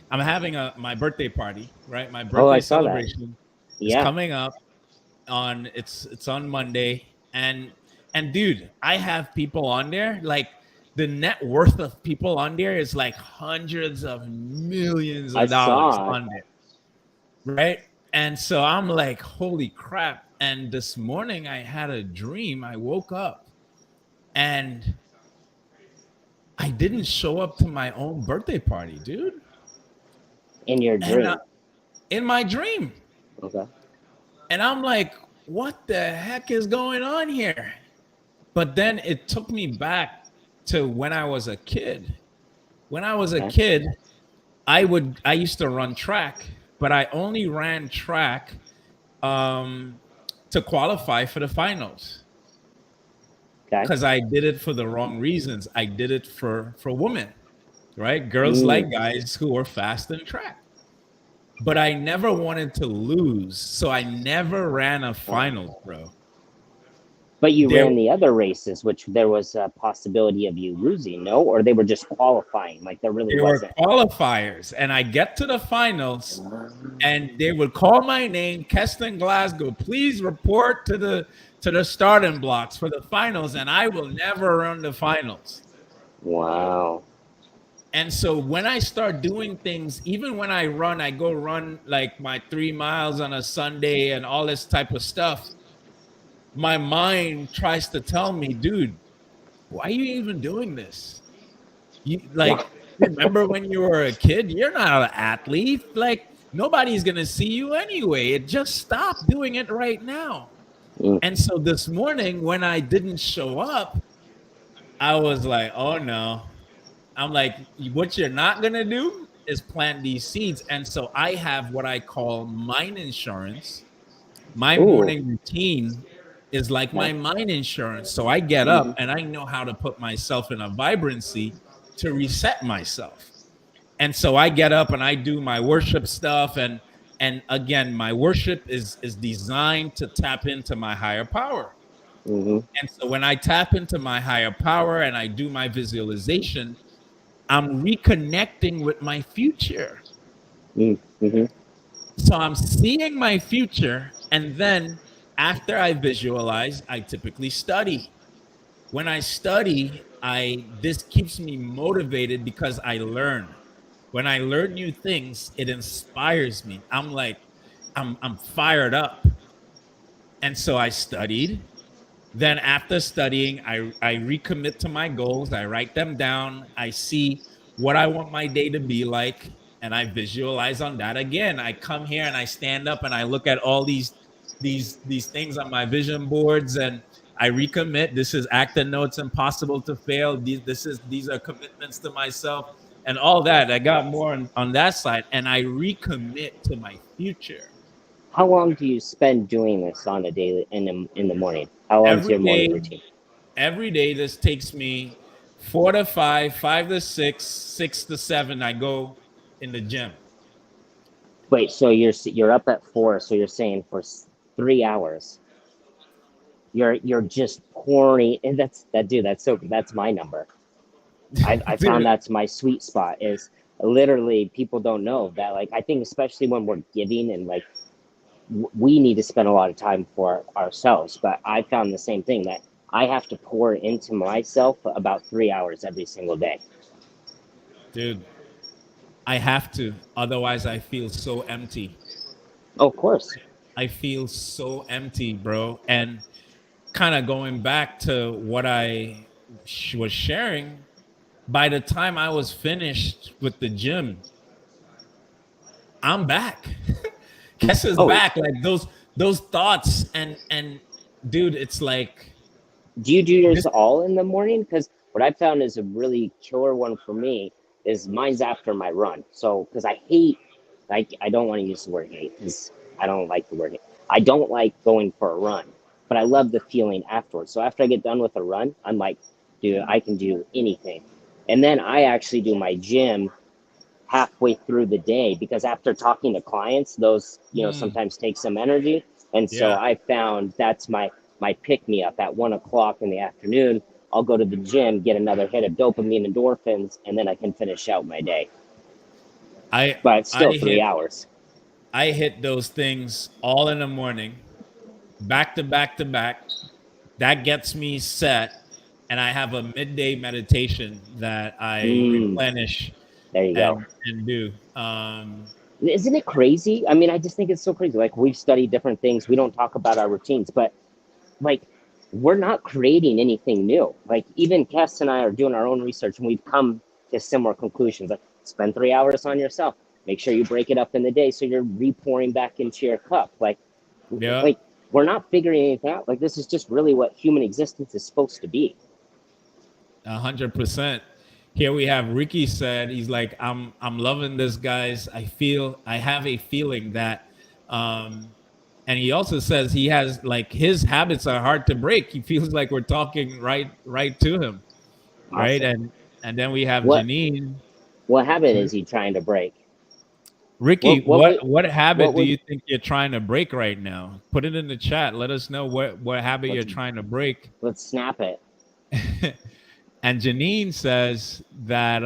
I'm having a my birthday party, right? My Oh, I birthday saw that. celebration is Yeah, coming up on it's on Monday, and dude, I have people on there like the net worth of people on there is like hundreds of millions I of dollars saw. on there, right? And so I'm like, holy crap. And this morning I had a dream. I woke up and I didn't show up to my own birthday party, dude. In your And dream. in my dream. Okay. And I'm like, what the heck is going on here? But then it took me back to when I was a kid. When I was a Okay. kid, I used to run track, but I only ran track um, to qualify for the finals Okay. because I did it for the wrong reasons. I did it for women, right? Girls Mm. like guys who are fast in track. But I never wanted to lose, so I never ran a finals, Oh. bro. But you There ran the other races, which there was a possibility of you losing, no? Or they were just qualifying, like there really there were wasn't. qualifiers, and I get to the finals, and they would call my name, Keston Glasgow. Please report to the starting blocks for the finals, and I will never run the finals. Wow. And so when I start doing things, even when I run, I go run like my 3 miles on a Sunday and all this type of stuff. My mind tries to tell me, dude, why are you even doing this? You Yeah. like remember when you were a kid? You're not an athlete. Like nobody's gonna see you anyway. It just stop doing it right now. Mm. And so this morning when I didn't show up, I was like, oh no. I'm like, what you're not gonna do is plant these seeds. And so I have what I call mine insurance. My Ooh. morning routine is like Okay. my mine insurance. So I get up Mm-hmm. and I know how to put myself in a vibrancy to reset myself. And so I get up and I do my worship stuff, and again, my worship is designed to tap into my higher power. Mm-hmm. And so when I tap into my higher power and I do my visualization, I'm reconnecting with my future. Mm-hmm. So I'm seeing my future, and then after I visualize, I typically study. When I study, I this keeps me motivated because I learn. When I learn new things, it inspires me. I'm like, I'm fired up. And so I studied. Then after studying, I recommit to my goals. I write them down. I see what I want my day to be like, and I visualize on that again. I come here and I stand up and I look at all these things on my vision boards, and I recommit. This is acting notes impossible to fail. These are commitments to myself and all that. I got more on that side, and I recommit to my future. How long do you spend doing this on a daily in the morning? How long's Every your morning day, routine? every day this takes me 4 to 5, 5 to 6, 6 to 7. I go in the gym. Wait, so you're up at 4, so you're saying for 3 hours you're just pouring, and that's my number. I found Dude, that's my sweet spot is literally people don't know that, like I think especially when we're giving and like we need to spend a lot of time for ourselves. But I found the same thing, that I have to pour into myself about 3 hours every single day. Dude, I have to. Otherwise, I feel so empty. Oh, of course. I feel so empty, bro. And kind of going back to what I was sharing, by the time I was finished with the gym, I'm back. Guess is Oh, back. Like those thoughts and dude, it's like do you do yours this. all in the morning? Because what I found is a really killer one for me is mine's after my run. So, because I hate, I don't want to use the word hate because I don't like the word hate. I don't like going for a run, but I love the feeling afterwards. So after I get done with a run, I'm like, dude, I can do anything. And then I actually do my gym halfway through the day, because after talking to clients, those Mm, sometimes take some energy. And so yeah, I found that's my pick me up at 1 o'clock in the afternoon. I'll go to the gym, get another hit of dopamine, endorphins, and then I can finish out my day. I But it's I still hit 3 hours. I hit those things all in the morning, back to back to back. That gets me set, and I have a midday meditation that I Mm, replenish there you go. and do. Isn't it crazy? I mean, I just think it's so crazy. Like, we've studied different things. We don't talk about our routines, but like, we're not creating anything new. Like, even Cass and I are doing our own research, and we've come to similar conclusions. Like, spend 3 hours on yourself. Make sure you break it up in the day so you're repouring back into your cup. Yeah, Like we're not figuring anything out. Like, this is just really what human existence is supposed to be. 100%. Here we have Ricky said he's like I'm loving this, guys. I have a feeling that, um, and he also says he has like his habits are hard to break. He feels like we're talking right to him, right? Awesome. And then we have What Janine. what habit is he trying to break? Ricky, What would what what habit do would you think you're trying to break right now? Put it in the chat. Let us know what habit you're let's trying to break. let's snap it. And Janine says that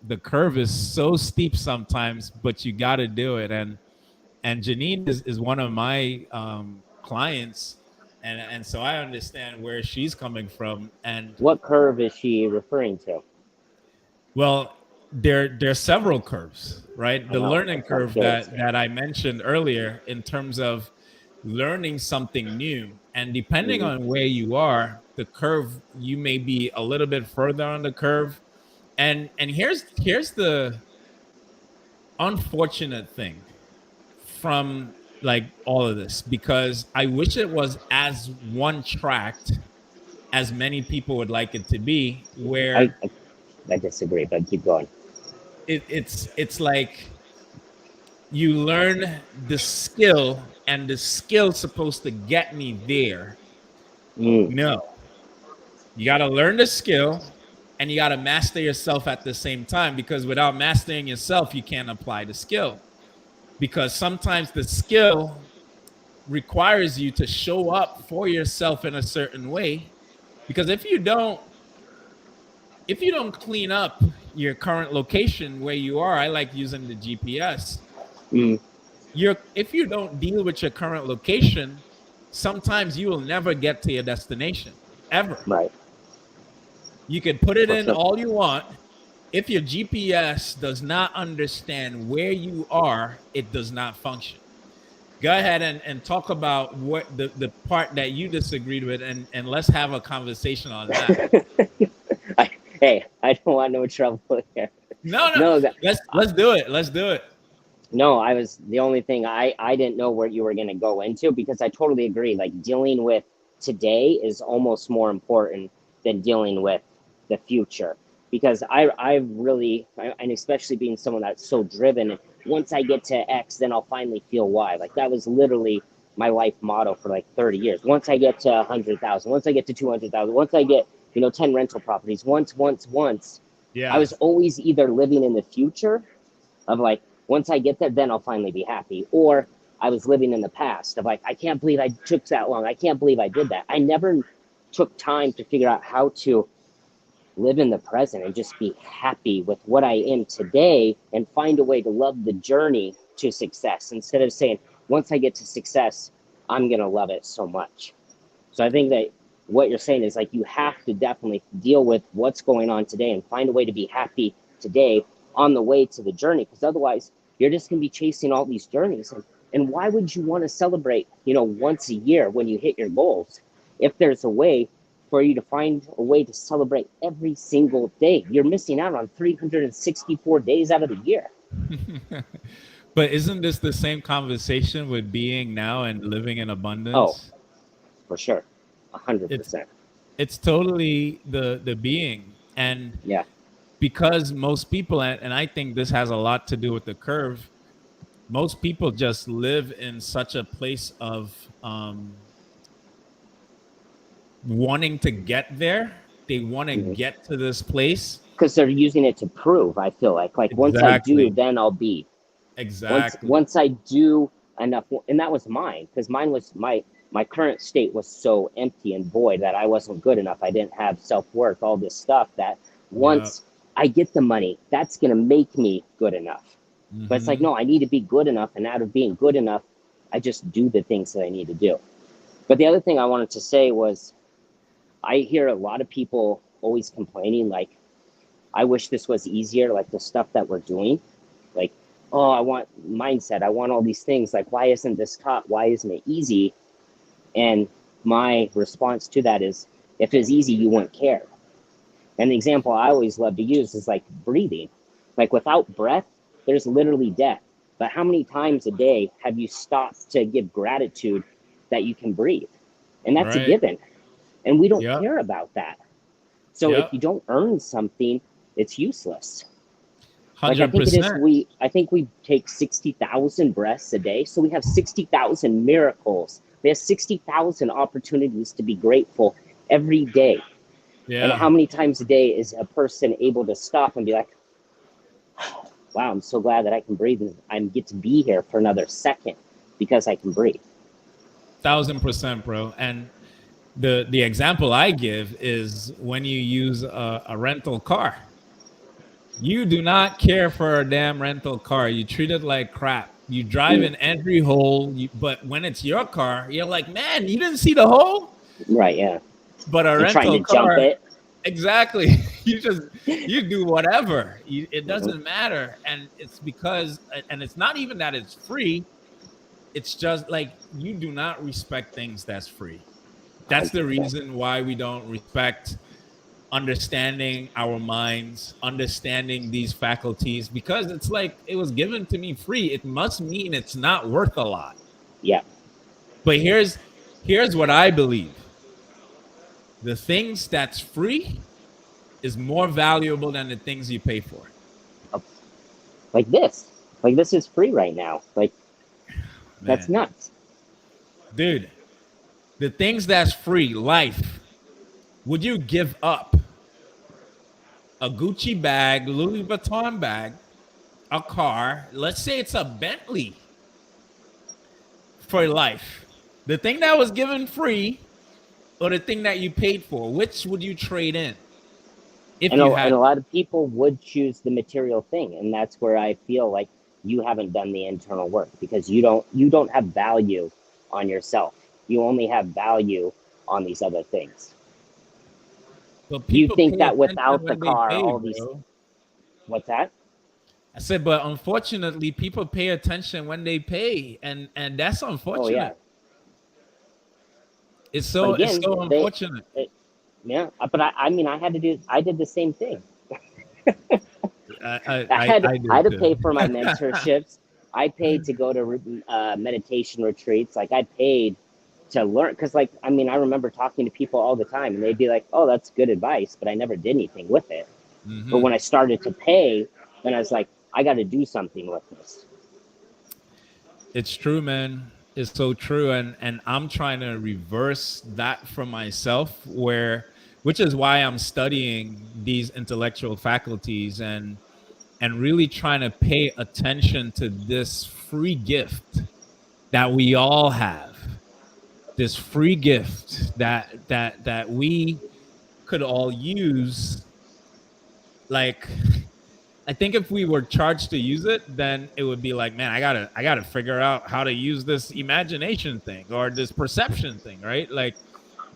the curve is so steep sometimes, but you got to do it. And Janine is one of my clients, and so I understand where she's coming from. And What curve is she referring to? well, there's several curves, right? I The know. learning That's why I'm curve curious. that I mentioned earlier in terms of learning something new, and depending Mm-hmm. on where you are, the curve you may be a little bit further on the curve. And here's the unfortunate thing from like all of this, because I wish it was as one tracked as many people would like it to be, I, where I I disagree, but keep going. it's like you learn the skill and the skill's supposed to get me there. Mm, No, you got to learn the skill and you got to master yourself at the same time, because without mastering yourself you can't apply the skill, because sometimes the skill requires you to show up for yourself in a certain way, because if you don't clean up your current location where you are, I like using the GPS. mm, If you don't deal with your current location, sometimes you will never get to your destination ever. right. You can put it For in sure. all you want. If your GPS does not understand where you are, it does not function. Go ahead and talk about what the part that you disagreed with, and let's have a conversation on that. Hey, I don't want no trouble here. No, no, No, let's do it. Let's do it. no, I was the only thing I didn't know where you were going to go into, because I totally agree. Like, dealing with today is almost more important than dealing with the future, because I really, and especially being someone that's so driven, once I get to X, then I'll finally feel Y. Like, that was literally my life motto for like 30 years. Once I get to 100,000, once I get to 200,000, once I get 10 rental properties, once. I Yeah. was always either living in the future of like, once I get there, then I'll finally be happy. Or I was living in the past of like, I can't believe I took that long. I can't believe I did that. I never took time to figure out how to live in the present and just be happy with what I am today and find a way to love the journey to success, instead of saying, once I get to success, I'm going to love it so much. So I think that what you're saying is like you have to definitely deal with what's going on today and find a way to be happy today on the way to the journey, because otherwise you're just going to be chasing all these journeys. And why would you want to celebrate, once a year when you hit your goals, if there's a way for you to find a way to celebrate every single day? You're missing out on 364 days out of the year. But isn't this the same conversation with being now and living in Oh, abundance? for sure. It's 100%. it's totally the being. And Yeah. because most people, and I think this has a lot to do with the curve, most people just live in such a place of wanting to get there. They want to Mhm. get to this place. Because they're using it to prove, I feel like once I do, Exactly. then I'll be. once Exactly. once I do enough, and that was mine, because mine was my current state was so empty and void that I wasn't good enough. I didn't have self-worth, all this stuff that Yeah. once I get the money, that's going to make me good enough. But it's like, Hmm. no, I need to be good enough, and out of being good enough, I just do the things that I need to do. But the other thing I wanted to say was, I hear a lot of people always complaining, like, I wish this was easier, like the stuff that we're doing. Like, oh, I want mindset. I want all these things. Like, why isn't this taught? Why isn't it easy? And my response to that is, if it's easy, you wouldn't care. And the example I always love to use is like breathing. Like, without breath, there's literally death. But how many times a day have you stopped to give gratitude that you can breathe? And that's a Right. given. And we don't Yep. care about that. So if Yep. you don't earn something, it's useless. Like, I think it is, 100%. I think we take 60,000 breaths a day. So we have 60,000 miracles. We have 60,000 opportunities to be grateful every day. And Yeah. how many times a day is a person able to stop and be like, wow, I'm so glad that I can breathe and I get to be here for another second because I can breathe. 1,000%, bro. And the example I give is when you use a rental car. You do not care for a damn rental car. You treat it like crap. You drive Mm, in every hole, but when it's your car, you're like, man, you didn't see the hole. right, yeah. But a You're trying rental to jump car, it. exactly. You do whatever. It Mhm. doesn't matter, and it's because, and it's not even that it's free. It's just like you do not respect things that's free. That's the 100%. reason why we don't respect understanding our minds, understanding these faculties, because it's like it was given to me free. It must mean it's not worth a lot. Yeah. But here's what I believe. The things that's free is more valuable than the things you pay for. Like this. Like, this is free right now. Like, that's Man, nuts. dude, the things that's free, life, would you give up a Gucci bag, Louis Vuitton bag, a car, let's say it's a Bentley for life? The thing that was given free or the thing that you paid for, which would you trade in if And you and had a to? lot of people would choose the material thing, and that's where I feel like you haven't done the internal work, because you don't have value on yourself. You only have value on these other things. But You people think pay that attention without the when they car, pay, all these, bro. what's that? I said, but unfortunately, people pay attention when they pay, and that's Oh yeah. unfortunate. But It's again, so unfortunate. it, yeah. But I did the same thing. I I do had to too. pay for my mentorships. I paid to go to meditation retreats. Like, I paid to learn, because like, I remember talking to people all the time, and they'd be like, "Oh, that's good advice," but I never did anything with it. But Hmm. when I started to pay, then I was like, I got to do something with this. It's true, man. It's so true, and I'm trying to reverse that for myself, which is why I'm studying these intellectual faculties and really trying to pay attention to this free gift that we all have. This free gift that we could all use, like I think if we were charged to use it, then it would be like, man, I gotta figure out how to use this imagination thing or this perception thing, right? Like,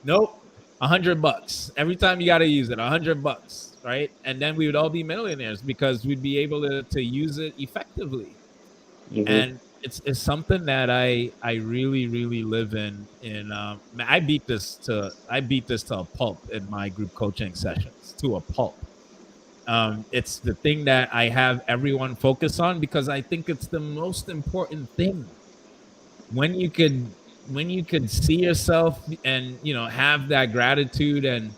nope, $100 every time you got to use it, $100, right? And then we would all be millionaires because we'd be able to use it effectively. Hmm. And it's something that I really really live in. I beat this to a pulp in my group coaching sessions, to a pulp. It's the thing that I have everyone focus on because I think it's the most important thing. When you could see yourself and have that gratitude and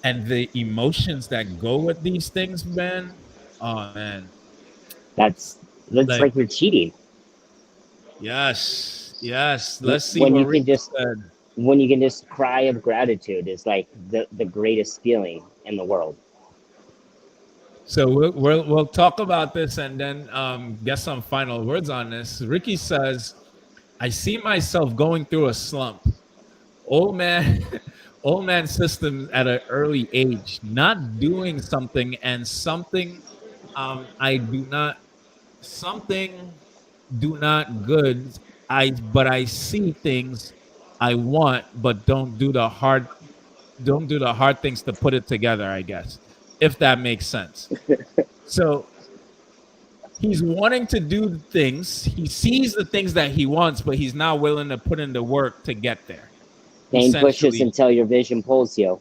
the emotions that go with these things, man. Oh man, That's like like you're cheating yes, yes. Let's see when what you Ricky can just said. cry of gratitude is like the greatest feeling in the world. So we'll talk about this and then get some final words on this. Ricky says, "I see myself going through a slump. Old man, old man system at an early age, not doing something and something I do not something do not good. I see things I want, but don't do the hard things to put it together. I guess if that makes sense. So he's wanting to do things. He sees the things that he wants, but he's not willing to put in the work to get there. Pain pushes Essentially, until your vision pulls you.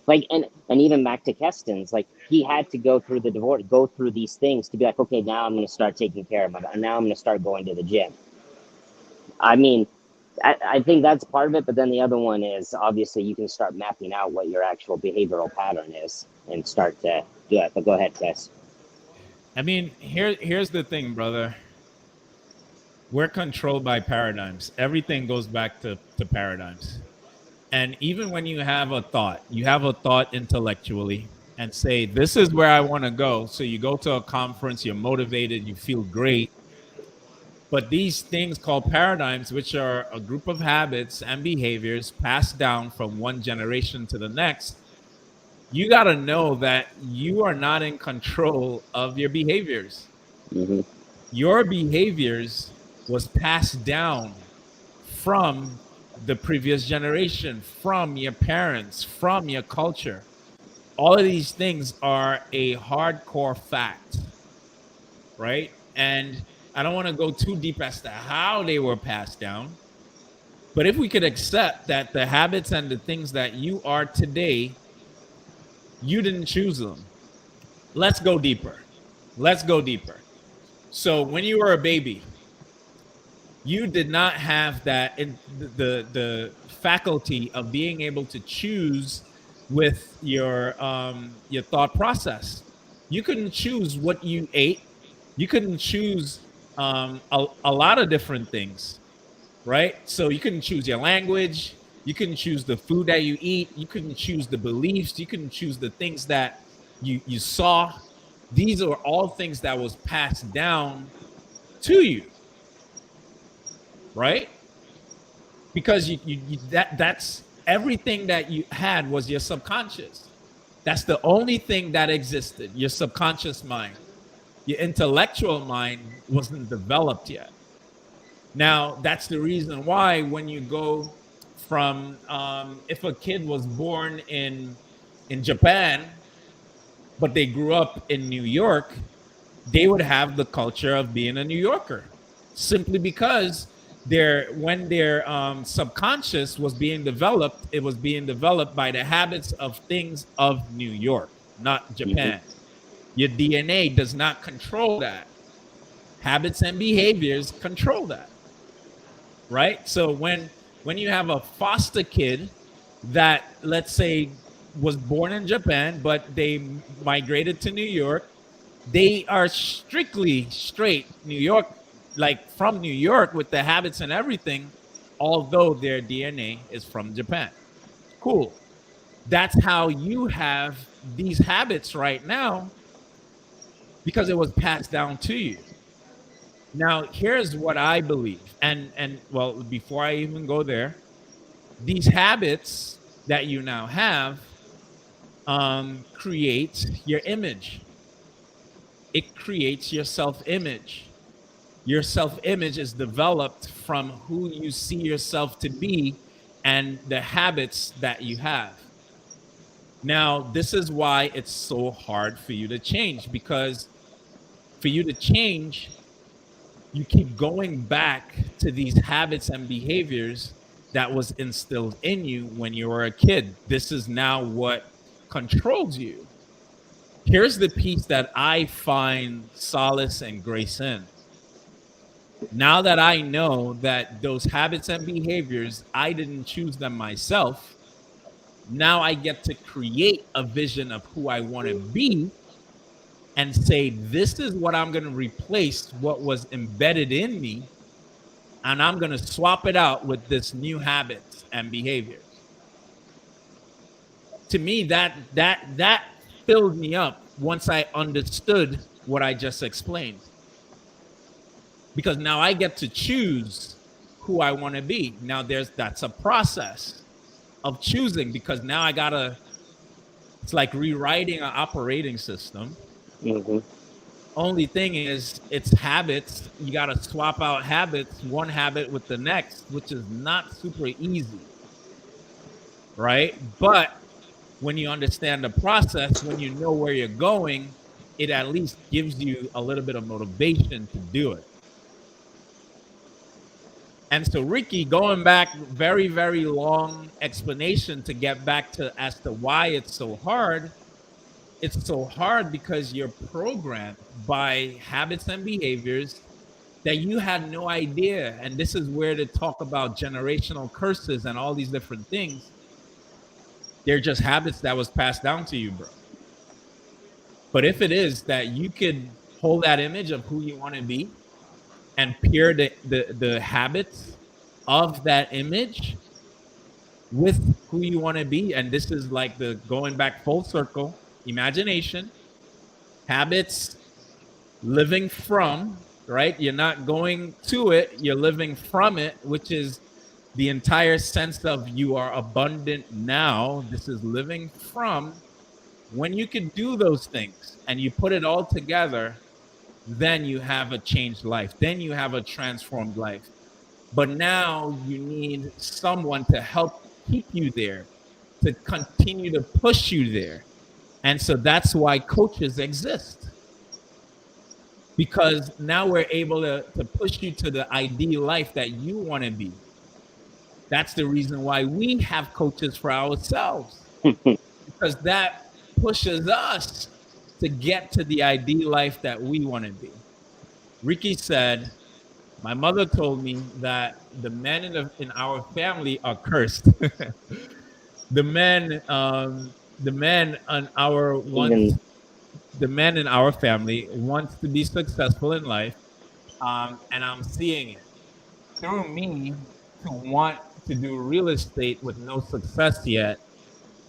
Like and even back to Keston's, like he had to go through the divorce, go through these things to be like, okay, now I'm going to start taking care of my. Now I'm going to start going to the gym. I mean, I think that's part of it, but then the other one is obviously you can start mapping out what your actual behavioral pattern is and start to do it. But go ahead, Chris. I mean, here's the thing, brother. We're controlled by paradigms. Everything goes back to paradigms. And even when you have a thought intellectually and say, this is where I want to go. So you go to a conference, you're motivated, you feel great. But these things called paradigms, which are a group of habits and behaviors passed down from one generation to the next, you got to know that you are not in control of your behaviors. Mm-hmm. Your behaviors was passed down from the previous generation, from your parents, from your culture. All of these things are a hardcore fact, right? And I don't want to go too deep as to how they were passed down, but if we could accept that the habits and the things that you are today, you didn't choose them. Let's go deeper. Let's go deeper. So when you were a baby, you did not have the faculty of being able to choose with your thought process. You couldn't choose what you ate. You couldn't choose a lot of different things, right? So you couldn't choose your language. You couldn't choose the food that you eat. You couldn't choose the beliefs. You couldn't choose the things that you saw. These are all things that was passed down to you, right? Because that's everything that you had was your subconscious. That's the only thing that existed, your subconscious mind. Your intellectual mind wasn't developed yet. Now, that's the reason why when you go from if a kid was born in Japan, but they grew up in New York, they would have the culture of being a New Yorker, simply because their subconscious was being developed. It was being developed by the habits of things of New York, not Mm-hmm. Japan. Your DNA does not control that. Habits and behaviors control that, right? So when you have a foster kid that, let's say, was born in Japan but they migrated to New York, they are strictly straight New York, like from New York with the habits and everything, although their DNA is from Japan. Cool. That's how you have these habits right now because it was passed down to you. Now, here's what I believe. And well, before I even go there, these habits that you now have create your image. it creates your self-image. Your self-image is developed from who you see yourself to be and the habits that you have. Now, this is why it's so hard for you to change, because for you to change, you keep going back to these habits and behaviors that was instilled in you when you were a kid. This is now what controls you. Here's the piece that I find solace and grace in. Now that I know that those habits and behaviors, I didn't choose them myself, now I get to create a vision of who I want to be and say, this is what I'm going to replace what was embedded in me, and I'm going to swap it out with this new habits and behaviors. To me, that filled me up once I understood what I just explained. Because now I get to choose who I want to be. Now that's a process of choosing, because now it's like rewriting an operating system. Mm-hmm. Only thing is, it's habits. You got to swap out habits, one habit with the next, which is not super easy, right? But when you understand the process, when you know where you're going, it at least gives you a little bit of motivation to do it. And so, Ricky, going back, very, very long explanation to get back to as to why it's so hard. It's so hard because you're programmed by habits and behaviors that you had no idea. And this is where they talk about generational curses and all these different things. They're just habits that was passed down to you, bro. But if it is that you could hold that image of who you want to be and pair the habits of that image with who you want to be, and this is like the going back full circle: imagination, habits, living from, right? You're not going to it, you're living from it, which is the entire sense of you are abundant now. This is living from. When you can do those things and you put it all together, then you have a changed life. Then you have a transformed life. But now you need someone to help keep you there, to continue to push you there. And so that's why coaches exist. Because now we're able to push you to the ideal life that you want to be. That's the reason why we have coaches for ourselves. Because that pushes us to get to the ideal life that we want to be. Ricky said, my mother told me that the men in our family are cursed. the men, the men on our Even the men in our family wants to be successful in life, and I'm seeing it through me to want to do real estate with no success yet,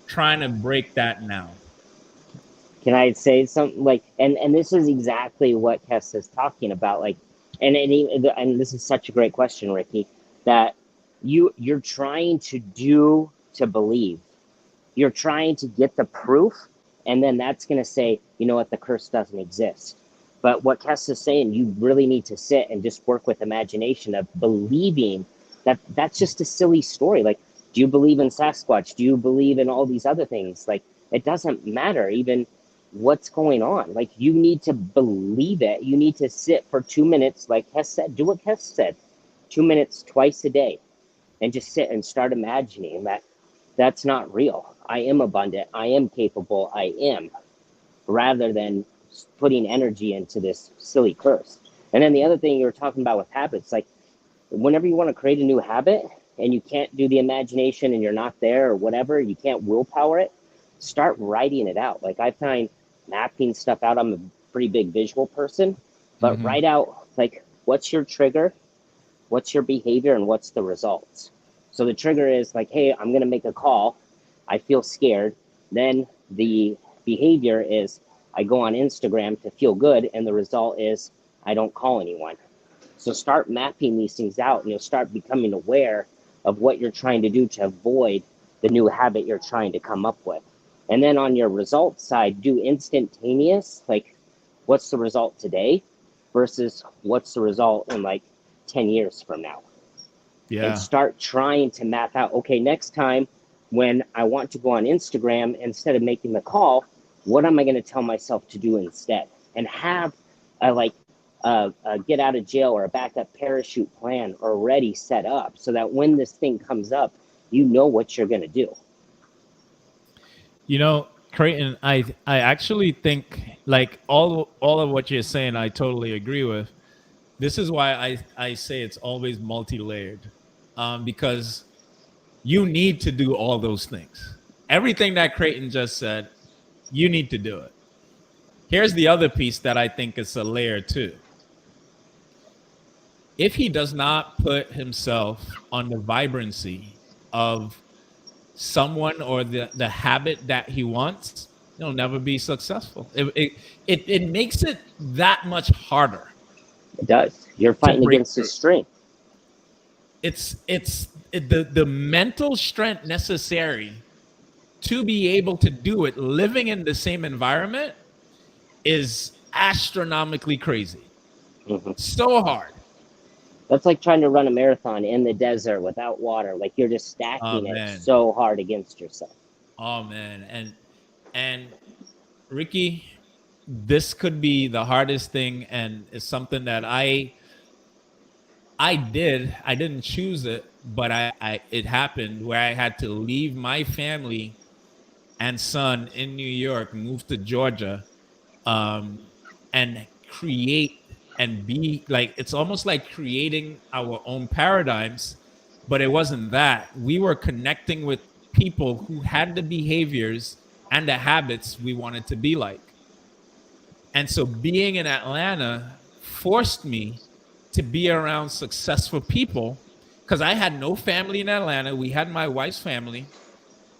trying to break that now. can I say something like, and this is exactly what Kess is talking about, like, and this is such a great question, Ricky, that you're trying to do to believe. You're trying to get the proof, and then that's going to say, you know what, the curse doesn't exist. But what Kess is saying, you really need to sit and just work with imagination of believing that that's just a silly story. Like, do you believe in Sasquatch? Do you believe in all these other things? Like, it doesn't matter even what's going on. Like, you need to believe it. You need to sit for 2 minutes, like Kess said, do what Kess said, 2 minutes twice a day, and just sit and start imagining that that's not real. I am abundant. I am capable. I am, rather than putting energy into this silly curse. And then the other thing you were talking about with habits, like whenever you want to create a new habit and you can't do the imagination and you're not there or whatever, you can't willpower it, start writing it out. Like I find mapping stuff out. I'm a pretty big visual person, but Mm-hmm. write out like what's your trigger, what's your behavior, and what's the results. So the trigger is like, hey, I'm going to make a call. I feel scared. Then the behavior is I go on Instagram to feel good. And the result is I don't call anyone. So start mapping these things out and you'll start becoming aware of what you're trying to do to avoid the new habit you're trying to come up with. And then on your results side, do instantaneous, like what's the result today versus what's the result in like 10 years from now. And start trying to map out, okay, next time when I want to go on Instagram, instead of making the call, what am I going to tell myself to do instead? And have a get out of jail or a backup parachute plan already set up so that when this thing comes up, you know what you're going to do. You know, Creighton, I actually think like all of what you're saying, I totally agree with. This is why I say it's always multi-layered, because you need to do all those things. Everything that Creighton just said, you need to do it. Here's the other piece that I think is a layer too. If he does not put himself on the vibrancy of someone or the habit that he wants, he'll never be successful. It makes it that much harder. It does. You're fighting against his strength. It's the mental strength necessary to be able to do it living in the same environment is astronomically crazy. Mm-hmm. So hard. That's like trying to run a marathon in the desert without water. Like you're just stacking it so hard against yourself. Oh man. And Ricky, this could be the hardest thing, and it's something that I didn't choose it, but it happened where I had to leave my family and son in New York, move to Georgia, and create and be like, it's almost like creating our own paradigms, but it wasn't that. We were connecting with people who had the behaviors and the habits we wanted to be like. And so being in Atlanta forced me to be around successful people, because I had no family in Atlanta. We had my wife's family,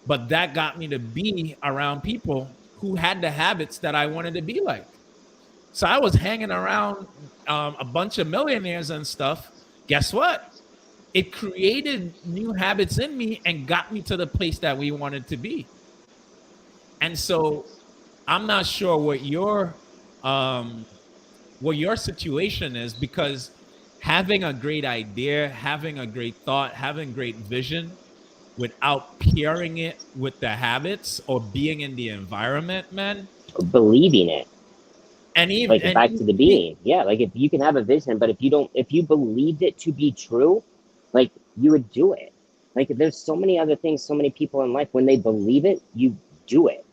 but that got me to be around people who had the habits that I wanted to be like. So I was hanging around a bunch of millionaires and stuff. Guess what? It created new habits in me and got me to the place that we wanted to be. And so I'm not sure what your situation is, because having a great idea, having a great thought, having great vision without pairing it with the habits or being in the environment, man. Believing it. And even like back to the being. Yeah, like if you can have a vision, but if you believed it to be true, like you would do it. Like there's so many other things, so many people in life, when they believe it, you do it.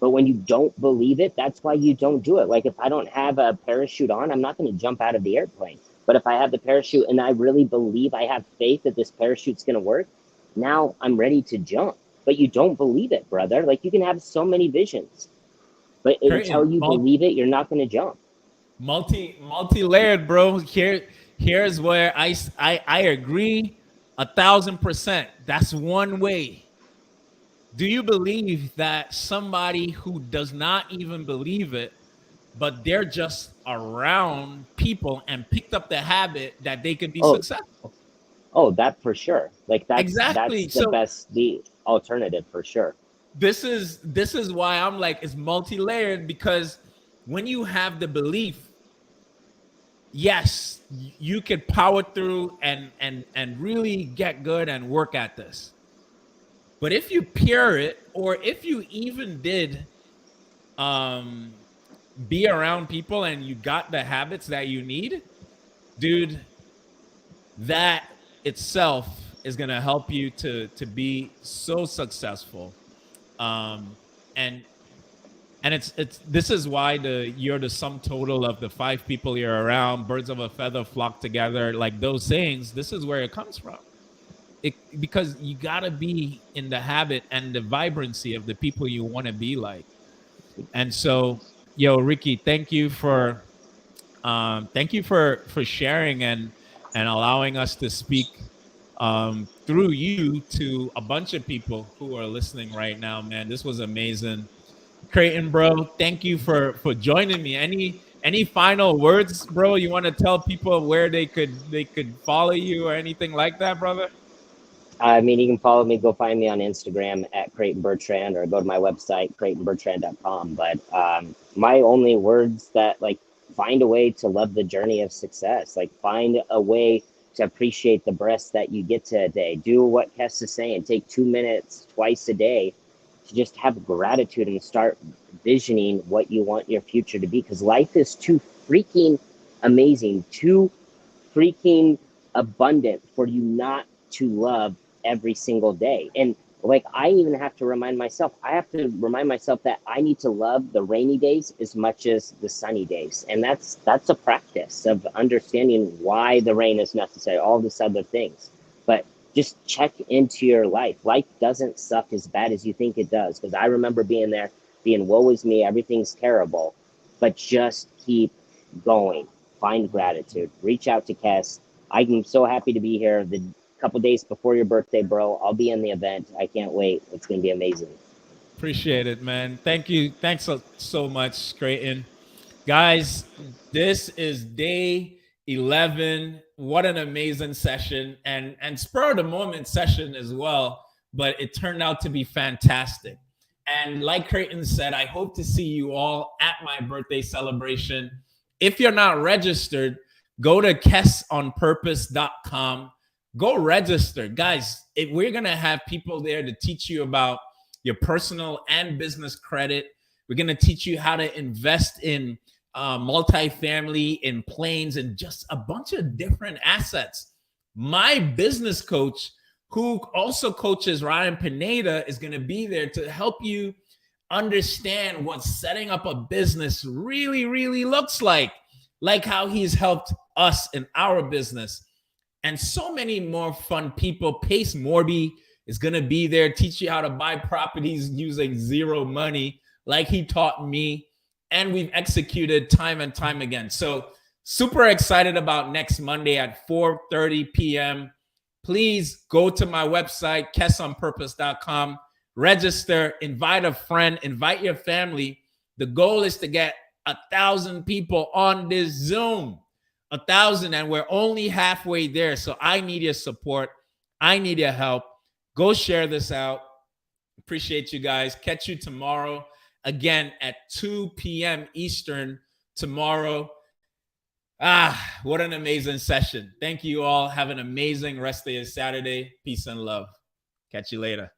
But when you don't believe it, that's why you don't do it. Like if I don't have a parachute on, I'm not going to jump out of the airplane. But if I have the parachute and I really believe, I have faith that this parachute's going to work, now I'm ready to jump. But you don't believe it, brother. Like you can have so many visions, but until you believe it, you're not going to jump. Multi-layered, bro. Here's where I agree 1,000%. That's one way. Do you believe that somebody who does not even believe it, but they're just around people and picked up the habit, that they could be successful? Oh, that for sure. Like that's exactly. That's the alternative for sure. This is why I'm like, it's multi-layered, because when you have the belief, yes, you could power through and really get good and work at this. But if you pair it, or if you even did be around people and you got the habits that you need, dude, that itself is going to help you to be so successful. And it's this is why you're the sum total of the 5 people you're around. Birds of a feather flock together. Like those sayings, this is where it comes from. Because you gotta be in the habit and the vibrancy of the people you want to be like. And so, yo, Ricky, thank you for sharing and allowing us to speak through you to a bunch of people who are listening right now, man. This was amazing. Creighton, bro, thank you for joining me. Any final words, bro? You want to tell people where they could follow you or anything like that, brother? I mean, you can follow me, go find me on Instagram at Creighton Bertrand, or go to my website, CreightonBertrand.com. But my only words that, like, find a way to love the journey of success. Like, find a way to appreciate the breaths that you get to a day. Do what Kes is saying. Take 2 minutes twice a day to just have gratitude and start visioning what you want your future to be. Because life is too freaking amazing, too freaking abundant for you not to love every single day. And like, I even have to remind myself, that I need to love the rainy days as much as the sunny days. And that's a practice of understanding why the rain is necessary, all this other things. But just check into your life. Life doesn't suck as bad as you think it does. Because I remember being there, being, woe is me, everything's terrible. But just keep going. Find gratitude. Reach out to Kes. I'm so happy to be here. The couple days before your birthday, bro. I'll be in the event. I can't wait. It's going to be amazing. Appreciate it, man. Thank you. Thanks so much, Creighton. Guys, this is day 11. What an amazing session, and spur of the moment session as well, but it turned out to be fantastic. And like Creighton said, I hope to see you all at my birthday celebration. If you're not registered, go to kesonpurpose.com. Go register. Guys, we're going to have people there to teach you about your personal and business credit. We're going to teach you how to invest in multifamily, in planes, and just a bunch of different assets. My business coach, who also coaches Ryan Pineda, is going to be there to help you understand what setting up a business really, really looks like how he's helped us in our business. And so many more fun people. Pace Morby is going to be there, teach you how to buy properties using zero money, like he taught me. And we've executed time and time again. So super excited about next Monday at 4:30 p.m. Please go to my website, kesonpurpose.com, register, invite a friend, invite your family. The goal is to get 1,000 people on this Zoom. 1,000, and we're only halfway there. So I need your support. I need your help. Go share this out. Appreciate you guys. Catch you tomorrow again at 2 p.m. Eastern tomorrow. What an amazing session. Thank you all. Have an amazing rest of your Saturday. Peace and love. Catch you later.